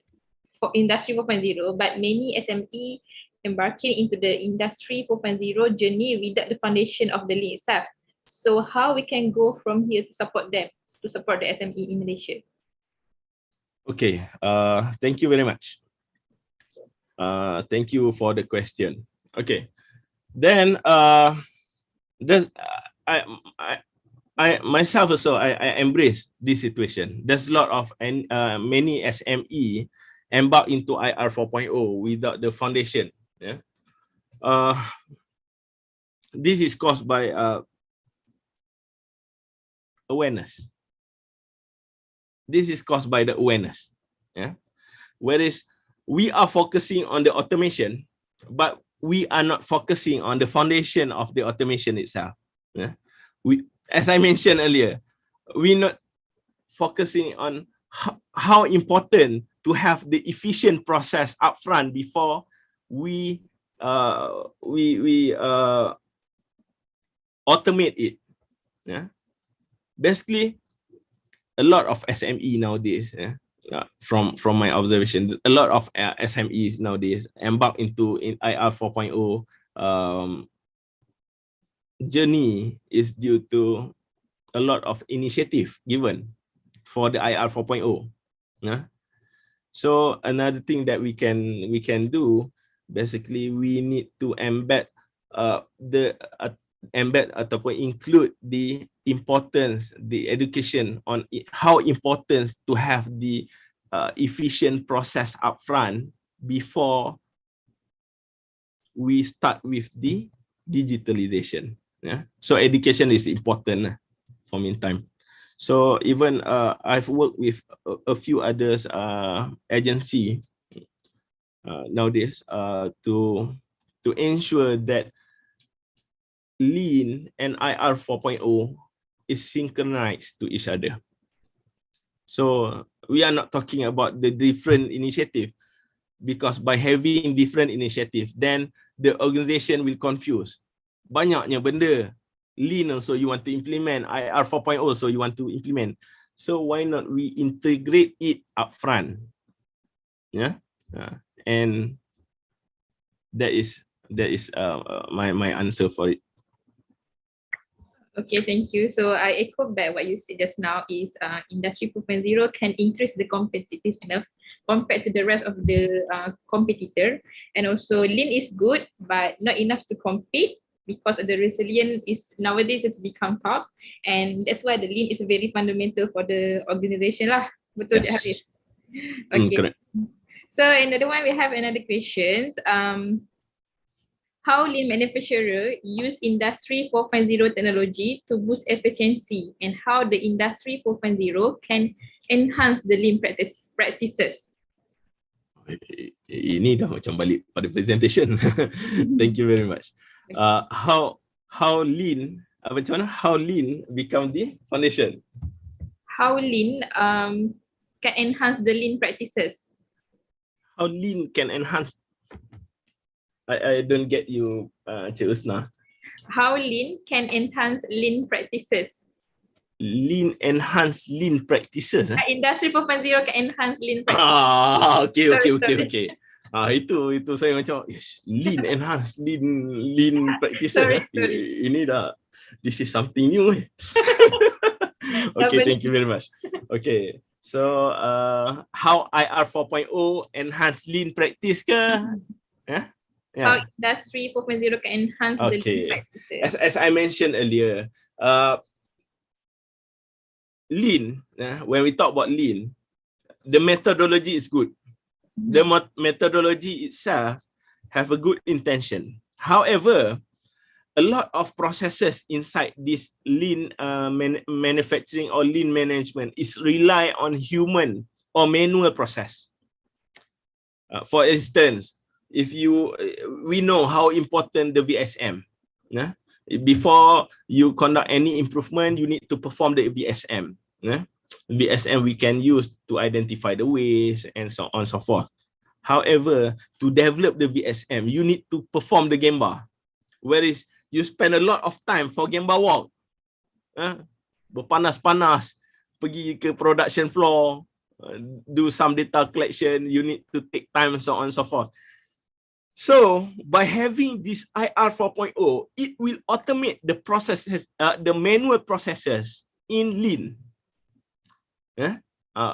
but many SME embarking into the Industry 4.0 journey without the foundation of the Lean itself. So how we can go from here to support them, to support the SME in Malaysia? Okay, thank you very much. Thank you for the question. Okay, then I myself also I embrace this situation. There's a lot of many SME embark into IR 4.0 without the foundation. Yeah, this is caused by awareness. This is caused by the awareness. Yeah, whereas we are focusing on the automation, but we are not focusing on the foundation of the automation itself. Yeah? As I mentioned earlier, we're not focusing on how important to have the efficient process upfront before we automate it. Yeah? Basically, a lot of SME nowadays. Yeah? From my observation, a lot of SMEs nowadays embark into IR 4.0 journey is due to a lot of initiative given for the IR 4.0. Yeah? So another thing that we can do, basically we need to embed ataupun include the importance, the education on how important to have the efficient process upfront before we start with the digitalization. Yeah, so education is important for meantime. So even I've worked with a few others agency nowadays to ensure that Lean and IR 4.0 is synchronized to each other. So we are not talking about the different initiative, because by having different initiative, then the organization will confuse. Banyaknya benda. Lean also you want to implement, IR 4.0 so you want to implement. So why not we integrate it upfront? Yeah, and that is That is my answer for it. Okay, thank you. So I echo back what you said just now is Industry 4.0 can increase the competitiveness compared to the rest of the competitor. And also lean is good, but not enough to compete because the resilient is nowadays has become tough. And that's why the lean is very fundamental for the organization lah. Betul tak, Hafiz? Okay. Correct. So another one, we have another questions. How lean manufacturer use Industry 4.0 technology to boost efficiency, and how the Industry 4.0 can enhance the lean practices. Ini dah macam balik pada presentation. Thank you very much. How lean, macam mana? How lean become the foundation? How lean can enhance the lean practices. How lean can enhance? I don't get you, Cik Husna. How lean can enhance lean practices. Lean enhance lean practices. Industry 4.0 can enhance lean practices. Okay. Itu saya macam lean enhance lean practices. Ini dah, this is something new. Okay, thank you very much. Okay, so how IR 4.0 enhance lean practice ke? Yeah. How Industry 4.0 can enhance the lean practices. As I mentioned earlier, lean, when we talk about lean, the methodology is good. The methodology itself have a good intention. However, a lot of processes inside this lean manufacturing or lean management is rely on human or manual process. For instance, we know how important the VSM. Before you conduct any improvement, you need to perform the VSM. VSM we can use to identify the waste and so on and so forth. However, to develop the VSM, you need to perform the Gemba. Whereas you spend a lot of time for Gemba walk. Berpanas-panas, pergi ke production floor, do some data collection, you need to take time and so on and so forth. So by having this IR 4.0, it will automate the processes, the manual processes in lean.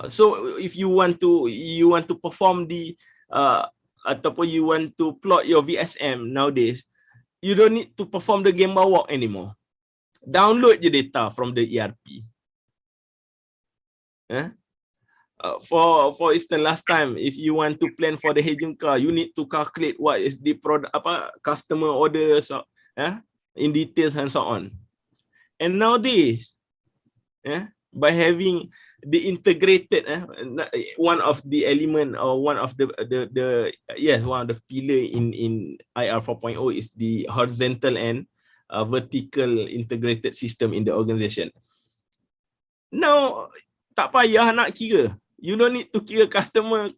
So if you want to perform the ataupun you want to plot your VSM nowadays, you don't need to perform the Gemba walk anymore. Download the data from the ERP. For instance, last time, if you want to plan for the hedging car, you need to calculate what is the product, customer orders, in details and so on. And nowadays, by having the integrated, one of the element or one of the pillar in IR 4.0 is the horizontal and vertical integrated system in the organization. Now, tak payah nak kira. You don't need to kira customer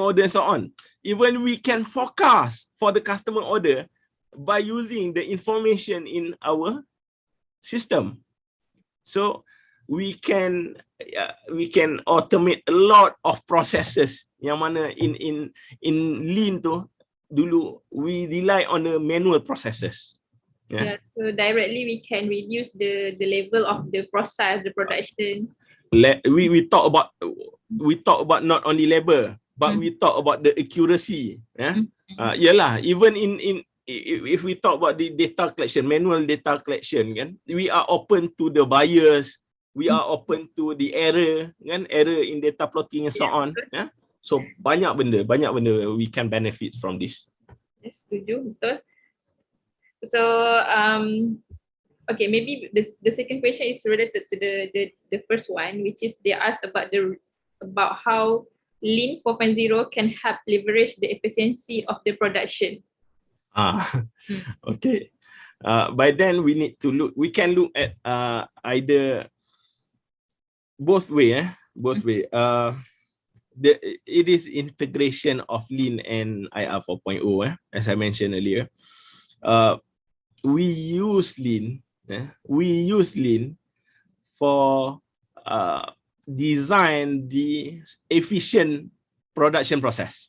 order and so on. Even we can forecast for the customer order by using the information in our system. So we can automate a lot of processes yang mana in lean tu dulu we rely on the manual processes. So directly we can reduce the level of the process, the production. We talk about not only labor, but we talk about the accuracy. Yalah, even in if we talk about the data collection, manual data collection, kan, we are open to the bias, we are open to the error in data plotting and so on. So banyak benda we can benefit from this. Setuju, betul. So okay, maybe the second question is related to the first one, which is they asked about how Lean 4.0 can help leverage the efficiency of the production. Okay. By then we can look at either both way. It is integration of Lean and IR 4.0. As I mentioned earlier, we use Lean for design the efficient production process.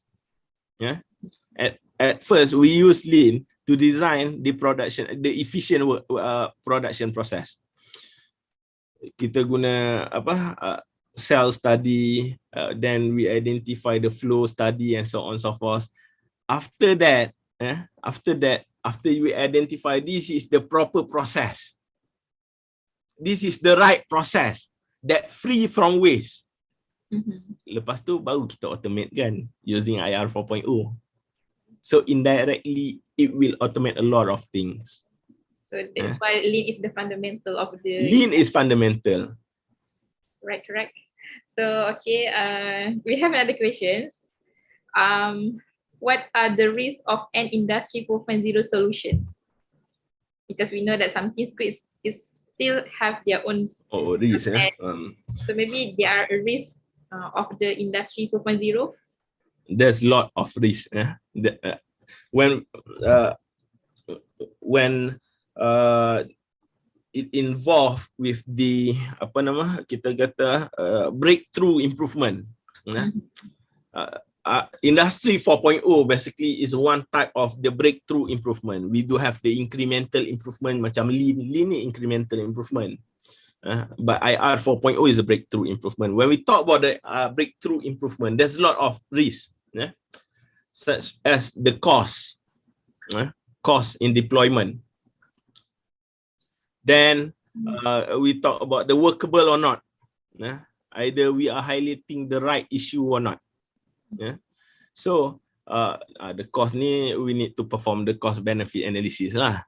at first we use lean to design the efficient production process. Kita guna cell study, then we identify the flow study and so on and so forth. After we identify this is the proper process, this is the right process that free from waste. Lepas tu baru kita automate kan using IR 4.0. So indirectly it will automate a lot of things. So that's why lean is the fundamental of the. Lean is fundamental. Right, correct. So okay, we have another questions. What are the risks of an industry 4.0 solution? Because we know that some things is still have their own Risk. So maybe there are a risk of the industry 4.0. There's a lot of risk. When it involved with the breakthrough improvement. Industry 4.0 basically is one type of the breakthrough improvement. We do have the incremental improvement, macam lean incremental improvement. But IR 4.0 is a breakthrough improvement. When we talk about the breakthrough improvement, there's a lot of risk, such as the cost in deployment. Then we talk about the workable or not. Either we are highlighting the right issue or not. So the cost ni we need to perform the cost benefit analysis lah.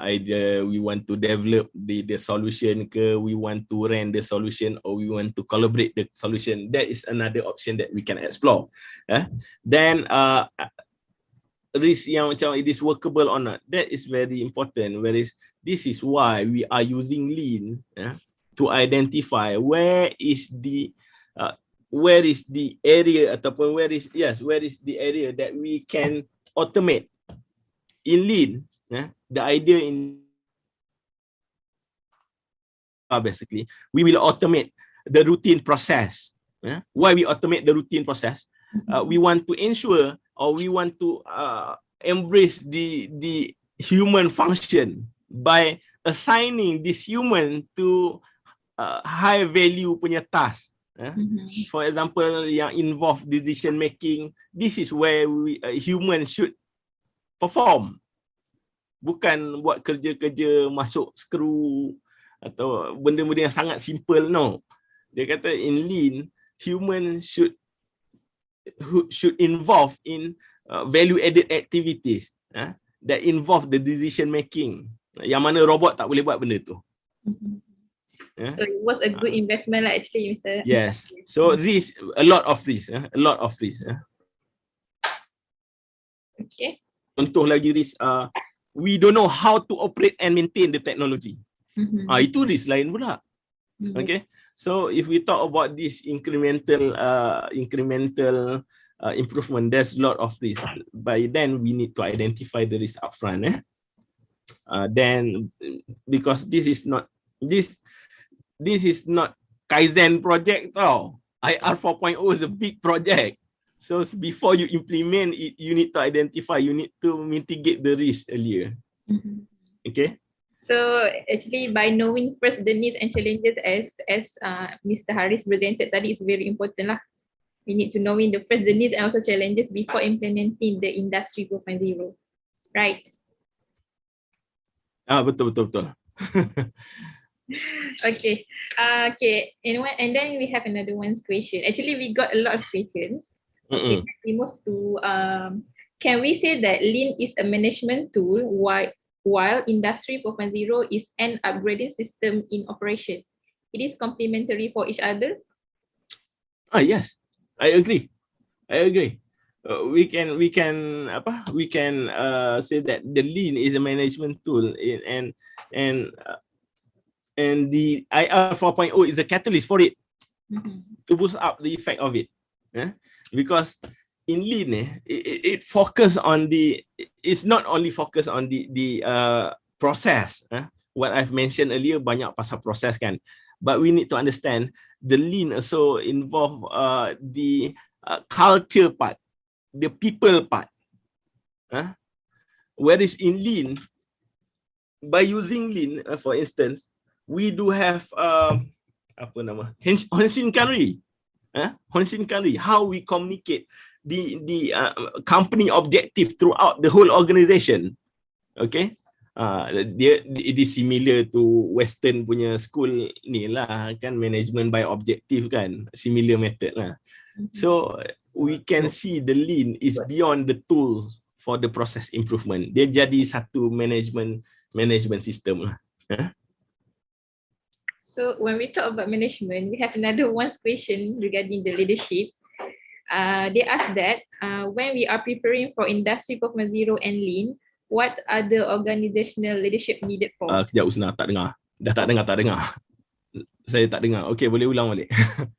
Either we want to develop the solution ke, we want to rent the solution, or we want to collaborate the solution. That is another option that we can explore. Then risk yang macam it is workable or not, that is very important. Whereas this is why we are using lean to identify where is the area ataupun where is the area that we can automate. In lean, the idea in basically we will automate the routine process. Why we automate the routine process? We want to ensure, or we want to embrace the human function by assigning this human to high value punya task. For example, yang involve decision making, this is where human should perform. Bukan buat kerja-kerja masuk skru atau benda-benda yang sangat simple, no. Dia kata in lean, human should involve in value added activities that involve the decision making. Yang mana robot tak boleh buat benda tu. So it was a good investment lah actually, Mr. Yes. So risk, a lot of risk. Okay. Contoh lagi risk, we don't know how to operate and maintain the technology. Itu risk lain pula. Okay. So if we talk about this incremental improvement, there's a lot of risk. By then we need to identify the risk upfront. Then because this is not Kaizen project tau. IR 4.0 is a big project. So before you implement it, you need to identify, you need to mitigate the risk earlier. Okay. So actually by knowing first the needs and challenges as Mr. Haris presented tadi is very important lah. We need to know the first the needs and also challenges before implementing the industry 4.0. Right. Betul. Okay. Okay. And then we have another one's question. Actually, we got a lot of questions. Okay, we move to can we say that lean is a management tool while industry 4.0 is an upgrading system in operation? It is complementary for each other. Yes, I agree. We can say that the lean is a management tool and the IR 4.0 is a catalyst for it to boost up the effect of it. Because in lean, it focus on it's not only focus on the process. What I've mentioned earlier, banyak pasal proses kan. But we need to understand the lean also involve the culture part, the people part. Whereas in lean, by using lean, for instance, we do have Honshin-Kanri. Honshin-Kanri, how we communicate the company objective throughout the whole organization. Okay, it is similar to Western punya school ni lah kan, management by objective kan, similar method lah. So we can see the lean is beyond the tools for the process improvement. Dia jadi satu management system lah. So when we talk about management, we have another one question regarding the leadership. They ask that when we are preparing for Industry 4.0 and Lean, what are the organizational leadership needed for? Kejap Husna, tak dengar. Dah tak dengar. Saya tak dengar. Okay, boleh ulang balik.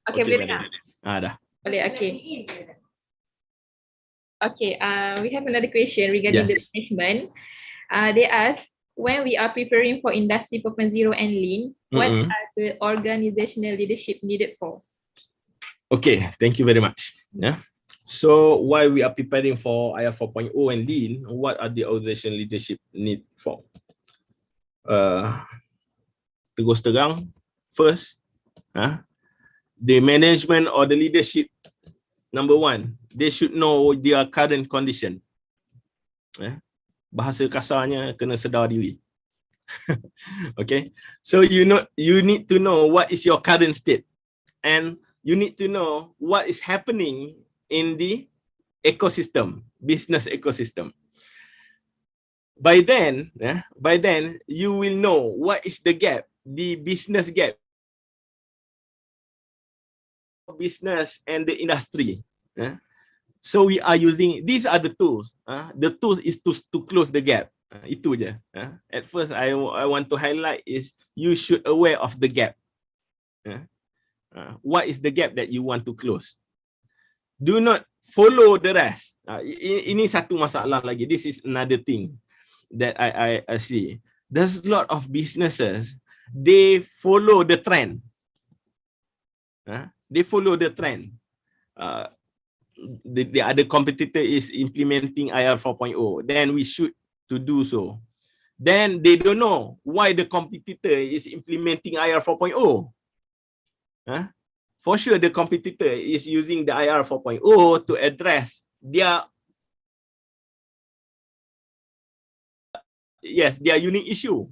Okay, boleh dengar? Dah. Boleh, okay. Okay, we have another question regarding the management. They ask, when we are preparing for Industry 4.0 and Lean, what are the organizational leadership needed for? Okay, thank you very much. Yeah. So while we are preparing for IR 4.0 and Lean, what are the organizational leadership need for? Terus terang, first, the management or the leadership, number one, they should know their current condition. Bahasa kasarnya kena sedar diri. Okay, so you need to know what is your current state, and you need to know what is happening in the ecosystem, business ecosystem. By then you will know what is the gap, the business gap, business and the industry. So we are using, these are the tools. The tools is to close the gap. Itu je. At first I want to highlight is you should aware of the gap. What is the gap that you want to close? Do not follow the rest. Ini satu masalah lagi. This is another thing that I see. There's a lot of businesses, they follow the trend. They follow the trend. The other competitor is implementing IR 4.0, then we should to do so. Then they don't know why the competitor is implementing IR 4.0. For sure, the competitor is using the IR 4.0 to address their unique issue.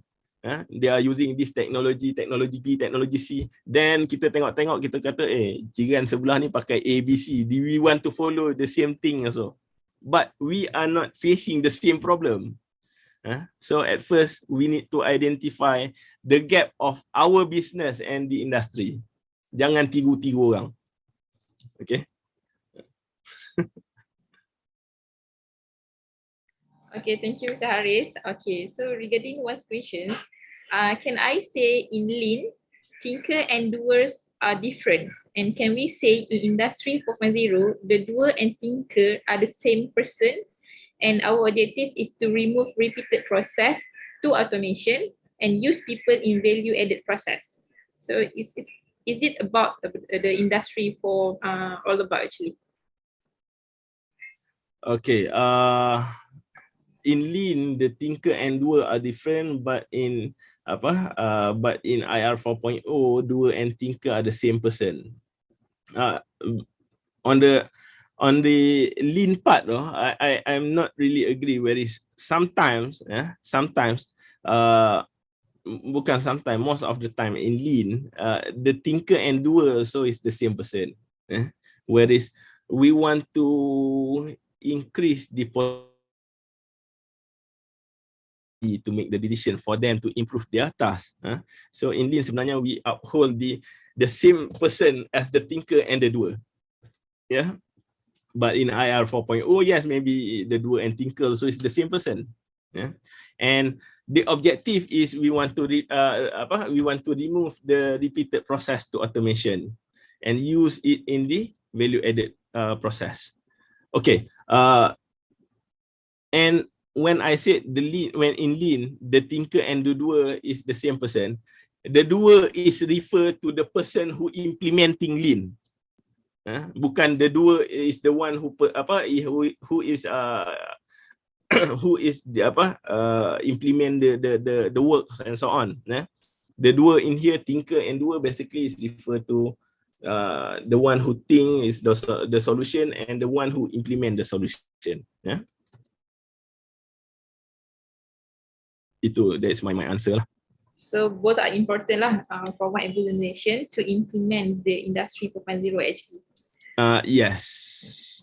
They are using this technology B, technology C. Then kita tengok, kita kata, jiran sebelah ni pakai A, B, C. Do we want to follow the same thing also? But we are not facing the same problem. So at first, we need to identify the gap of our business and the industry. Jangan tiru-tiru orang. Okay. Okay, thank you, Mr. Haris. Okay, so regarding one's questions, can I say in Lean, thinker and doers are different? And can we say in Industry 4.0, the doer and thinker are the same person? And our objective is to remove repeated process to automation and use people in value-added process. So is it about the industry for all about actually? Okay. In Lean, the thinker and doer are different, but in IR 4.0, doer and thinker are the same person. On the Lean part, I'm not really agree. Whereas sometimes, most of the time in Lean, the thinker and doer so is the same person. Whereas we want to increase the to make the decision for them to improve their task. So in Lean sebenarnya we uphold the same person as the thinker and the doer. Yeah. But in IR 4.0, yes, maybe the doer and thinker, so it's the same person. Yeah. And the objective is we want to remove the repeated process to automation and use it in the value-added process. Okay. And when I said when in Lean, the thinker and the doer is the same person, the doer is referred to the person who implementing Lean. Bukan the doer is the one who is who is the implement the works and so on. The dua in here, thinker and doer, basically is refer to the one who think is the solution and the one who implement the solution. That's my answer lah. So both are important lah for my organization to implement the Industry 4.0 actually. Yes.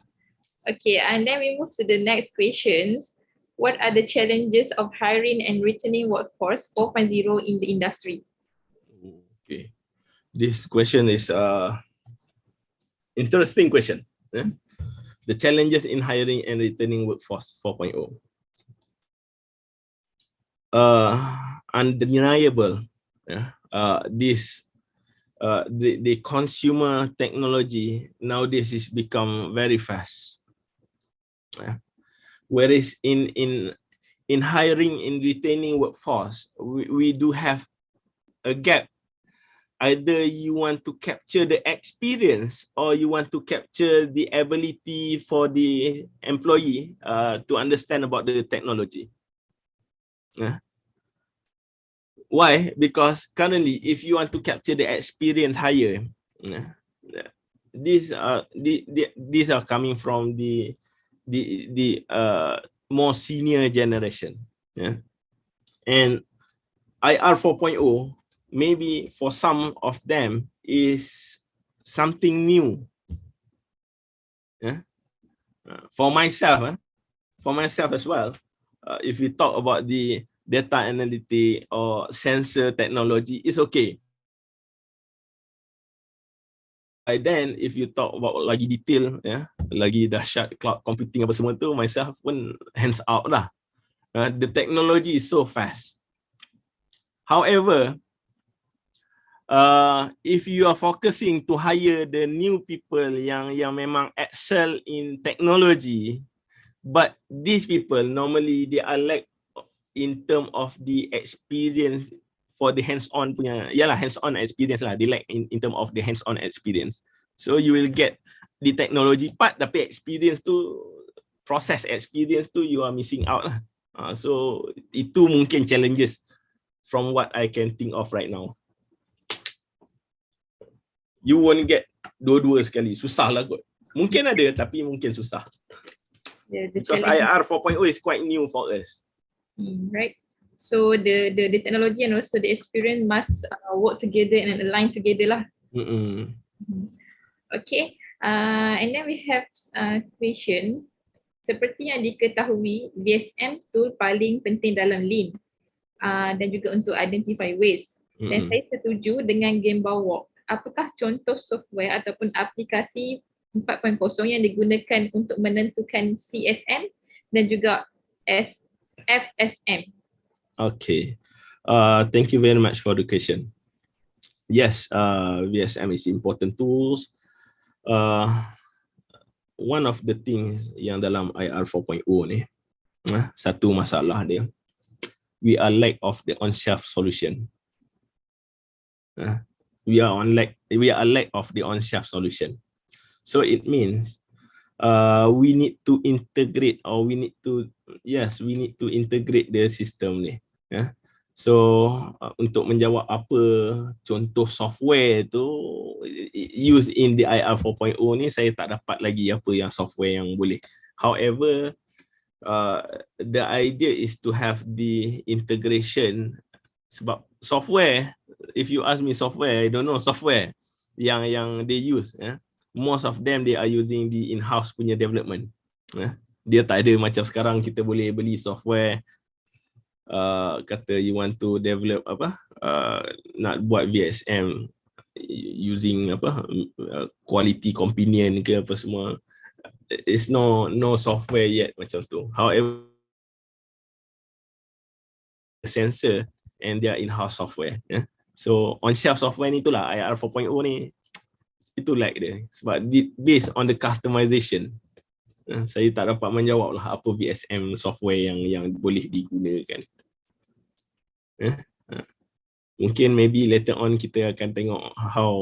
Okay, and then we move to the next questions. What are the challenges of hiring and retaining workforce 4.0 in the industry? Okay, this question is interesting question. The challenges in hiring and retaining workforce 4.0. Undeniable. The consumer technology nowadays is become very fast. Whereas in hiring and retaining workforce, we do have a gap. Either you want to capture the experience or you want to capture the ability for the employee to understand about the technology. Why? Because currently, if you want to capture the experience higher, these are coming from the more senior generation. And IR 4.0, maybe for some of them is something new. For myself as well, if we talk about the data analytic or sensor technology, it's okay. By then, if you talk about lagi detail, lagi dahsyat cloud computing apa semua tu, myself pun hands out lah. The technology is so fast. However, if you are focusing to hire the new people yang memang excel in technology, but these people normally they are lack in term of the experience for the hands-on punya, hands-on experience lah. They lack in term of the hands-on experience. So you will get the technology part, tapi experience tu, process experience tu you are missing out lah. So itu mungkin challenges from what I can think of right now. You won't get dua-dua sekali, susah lah kot. Mungkin ada, tapi mungkin susah. Because IR 4.0 is quite new for us. Right. So the technology and also the experience must work together and align together lah. Okay. And then we have question. Seperti yang diketahui, VSM tool paling penting dalam Lean dan juga untuk identify waste. Dan saya setuju dengan Gemba Walk. Apakah contoh software ataupun aplikasi 4.0 yang digunakan untuk menentukan CSM dan juga FSM? Okay. Thank you very much for the question. Yes, VSM is important tools. One of the things yang dalam IR 4.0 ni, satu masalah dia, we are lack of the on-shelf solution. We are lack of the on-shelf solution. So it means we need to integrate, or we need to integrate the system ni. So untuk menjawab apa contoh software tu use in the IR 4.0 ni, saya tak dapat lagi apa yang software yang boleh. However, the idea is to have the integration, sebab software, if you ask me software, I don't know software yang they use. Most of them they are using the in-house punya development. Dia tak ada macam sekarang kita boleh beli software, kata you want to develop nak buat VSM using quality companion ke apa semua. It's no software yet macam tu. However, sensor and their in-house software. So on-shelf software ni itulah IR 4.0 ni, itu like dia. Sebab based on the customization, saya tak dapat menjawab lah apa VSM software yang boleh digunakan. Mungkin maybe later on kita akan tengok how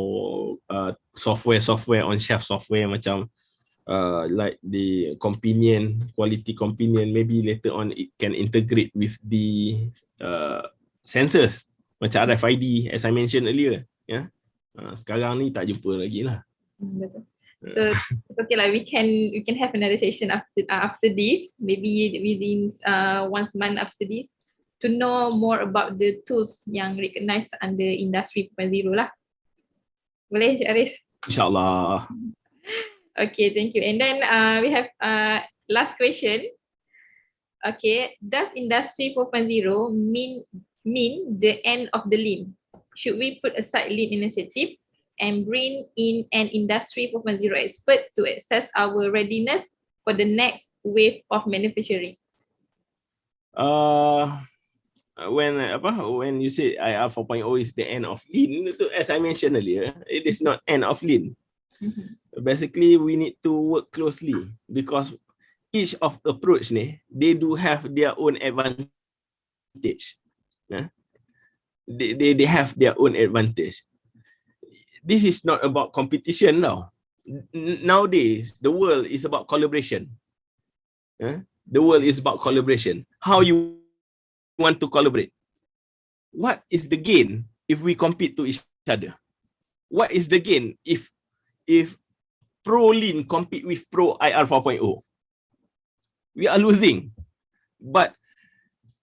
software on-shelf software macam like the companion, quality companion, maybe later on it can integrate with the sensors macam RFID as I mentioned earlier. Yeah. Sekarang ni tak jumpa lagi lah. Betul. So it's okay lah. We can have another session after this, maybe within 1 month after this, to know more about the tools yang recognized under Industry 4.0 lah. Boleh Encik Haris? InsyaAllah. Okay, thank you. And then we have last question. Okay, does Industry 4.0 mean the end of the Lean? Should we put aside Lean initiative and bring in an Industry 4.0 expert to assess our readiness for the next wave of manufacturing? When you say IR 4.0 is the end of Lean, as I mentioned earlier, it is not end of Lean. Basically, we need to work closely because each of approach they do have their own advantage. They have their own advantage. This is not about competition now. Nowadays, the world is about collaboration. The world is about collaboration. How you want to collaborate? What is the gain if we compete to each other? What is the gain if pro Lean compete with pro IR 4.0? We are losing, but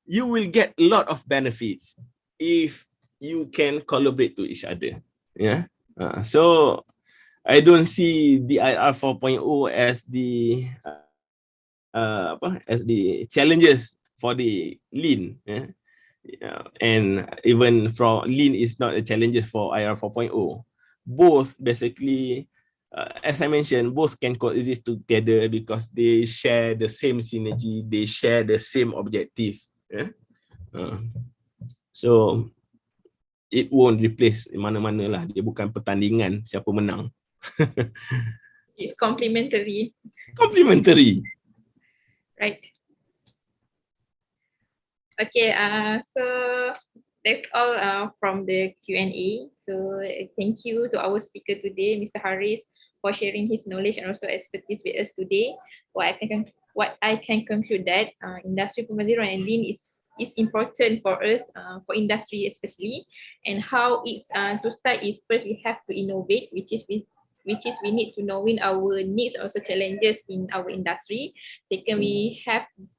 you will get a lot of benefits if you can collaborate to each other. Yeah. So I don't see the IR 4.0 as the challenges for the Lean. And even from Lean is not a challenge for IR 4.0. Both basically, as I mentioned, both can coexist together because they share the same synergy, they share the same objective. So it won't replace mana-mana lah. Dia bukan pertandingan siapa menang. It's complementary. Complementary. Right. Okay, so that's all from the Q&A. So thank you to our speaker today, Mr. Haris, for sharing his knowledge and also expertise with us today. What I can conclude that Industry 4.0 and Lean is important for us, for industry especially, and how it's to start is first we have to innovate, which is we need to know in our needs, also challenges in our industry. Second, we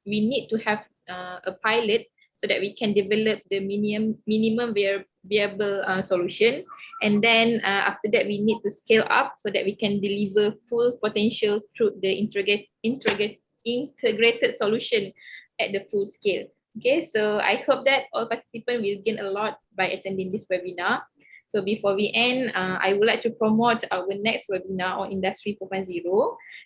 need to have a pilot so that we can develop the minimum viable solution, and then after that we need to scale up so that we can deliver full potential through the integrated solution at the full scale. Okay, so I hope that all participants will gain a lot by attending this webinar. So before we end, I would like to promote our next webinar on Industry 4.0,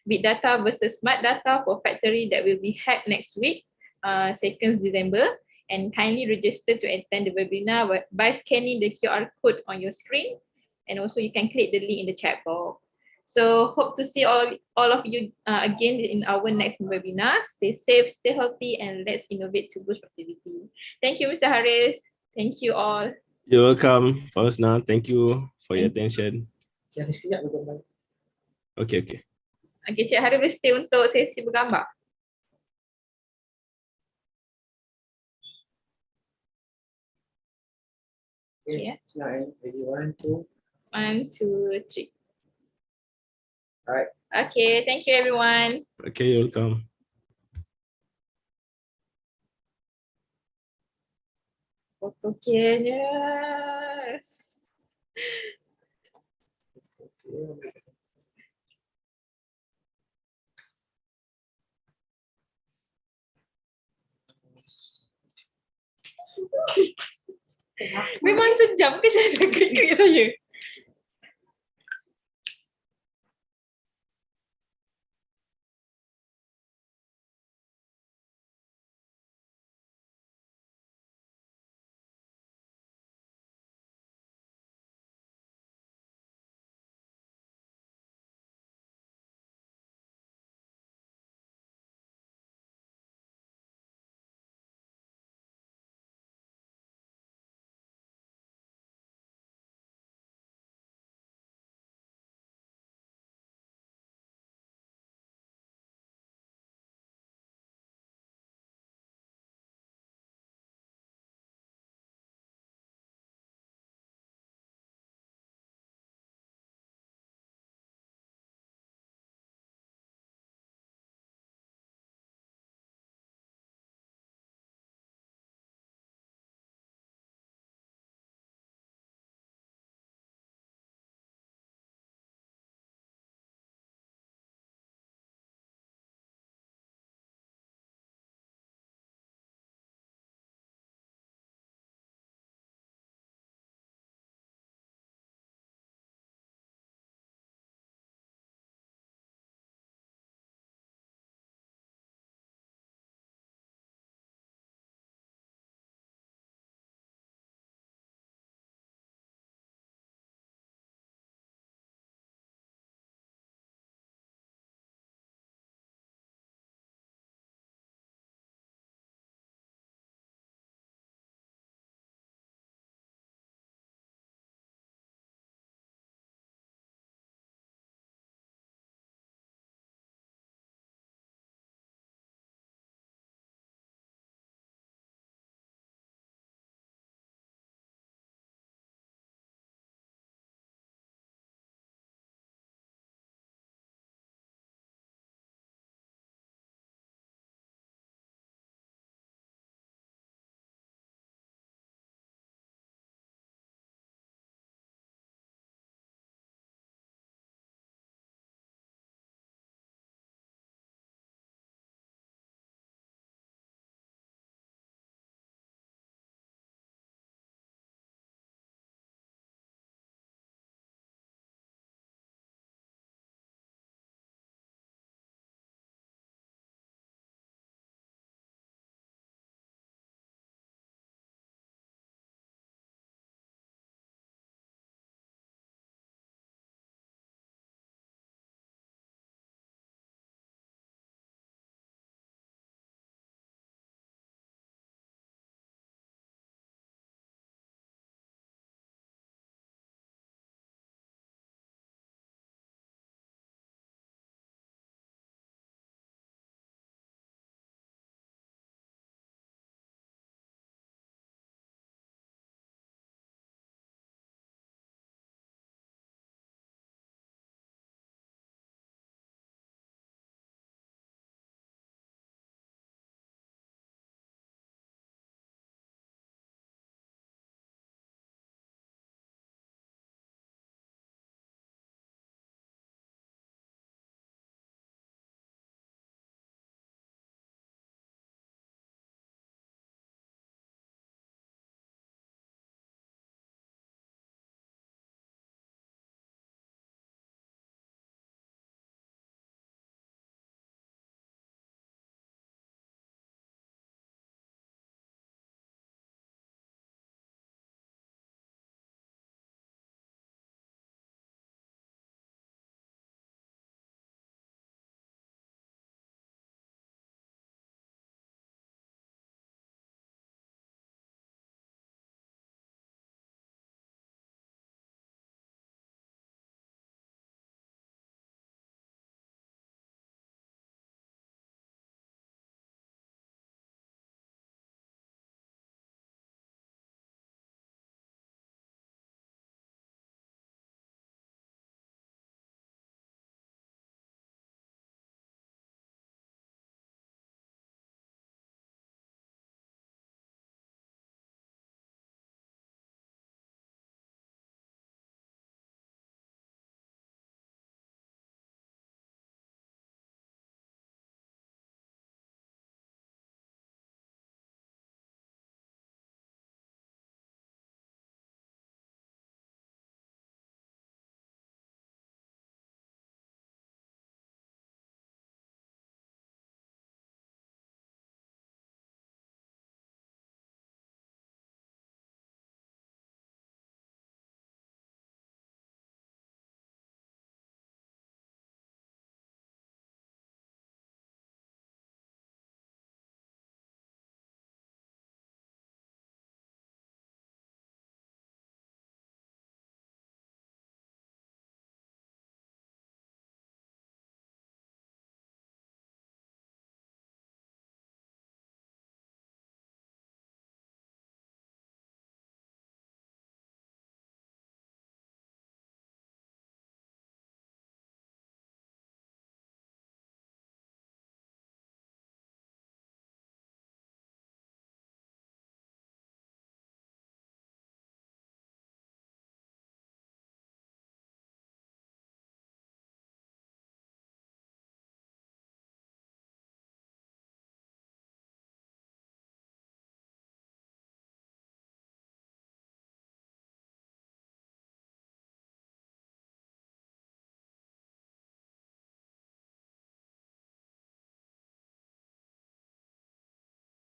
Big Data versus Smart Data for Factory, that will be held next week, 2nd December. And kindly register to attend the webinar by scanning the QR code on your screen. And also you can click the link in the chat box. So hope to see all of you again in our next webinar. Stay safe, stay healthy, and let's innovate to boost productivity. Thank you, Mr. Haris. Thank you all. You're welcome, Fausna. Thank you for your attention. Okay. Okay, Cik Haris boleh stay untuk sesi bergambar. Okay. Slide. Ready? 1, 2. 1, 2, 3. All right. Okay, thank you everyone. Okay, you're welcome. Fotonya. Memang sejam ke saya klik-klik saja?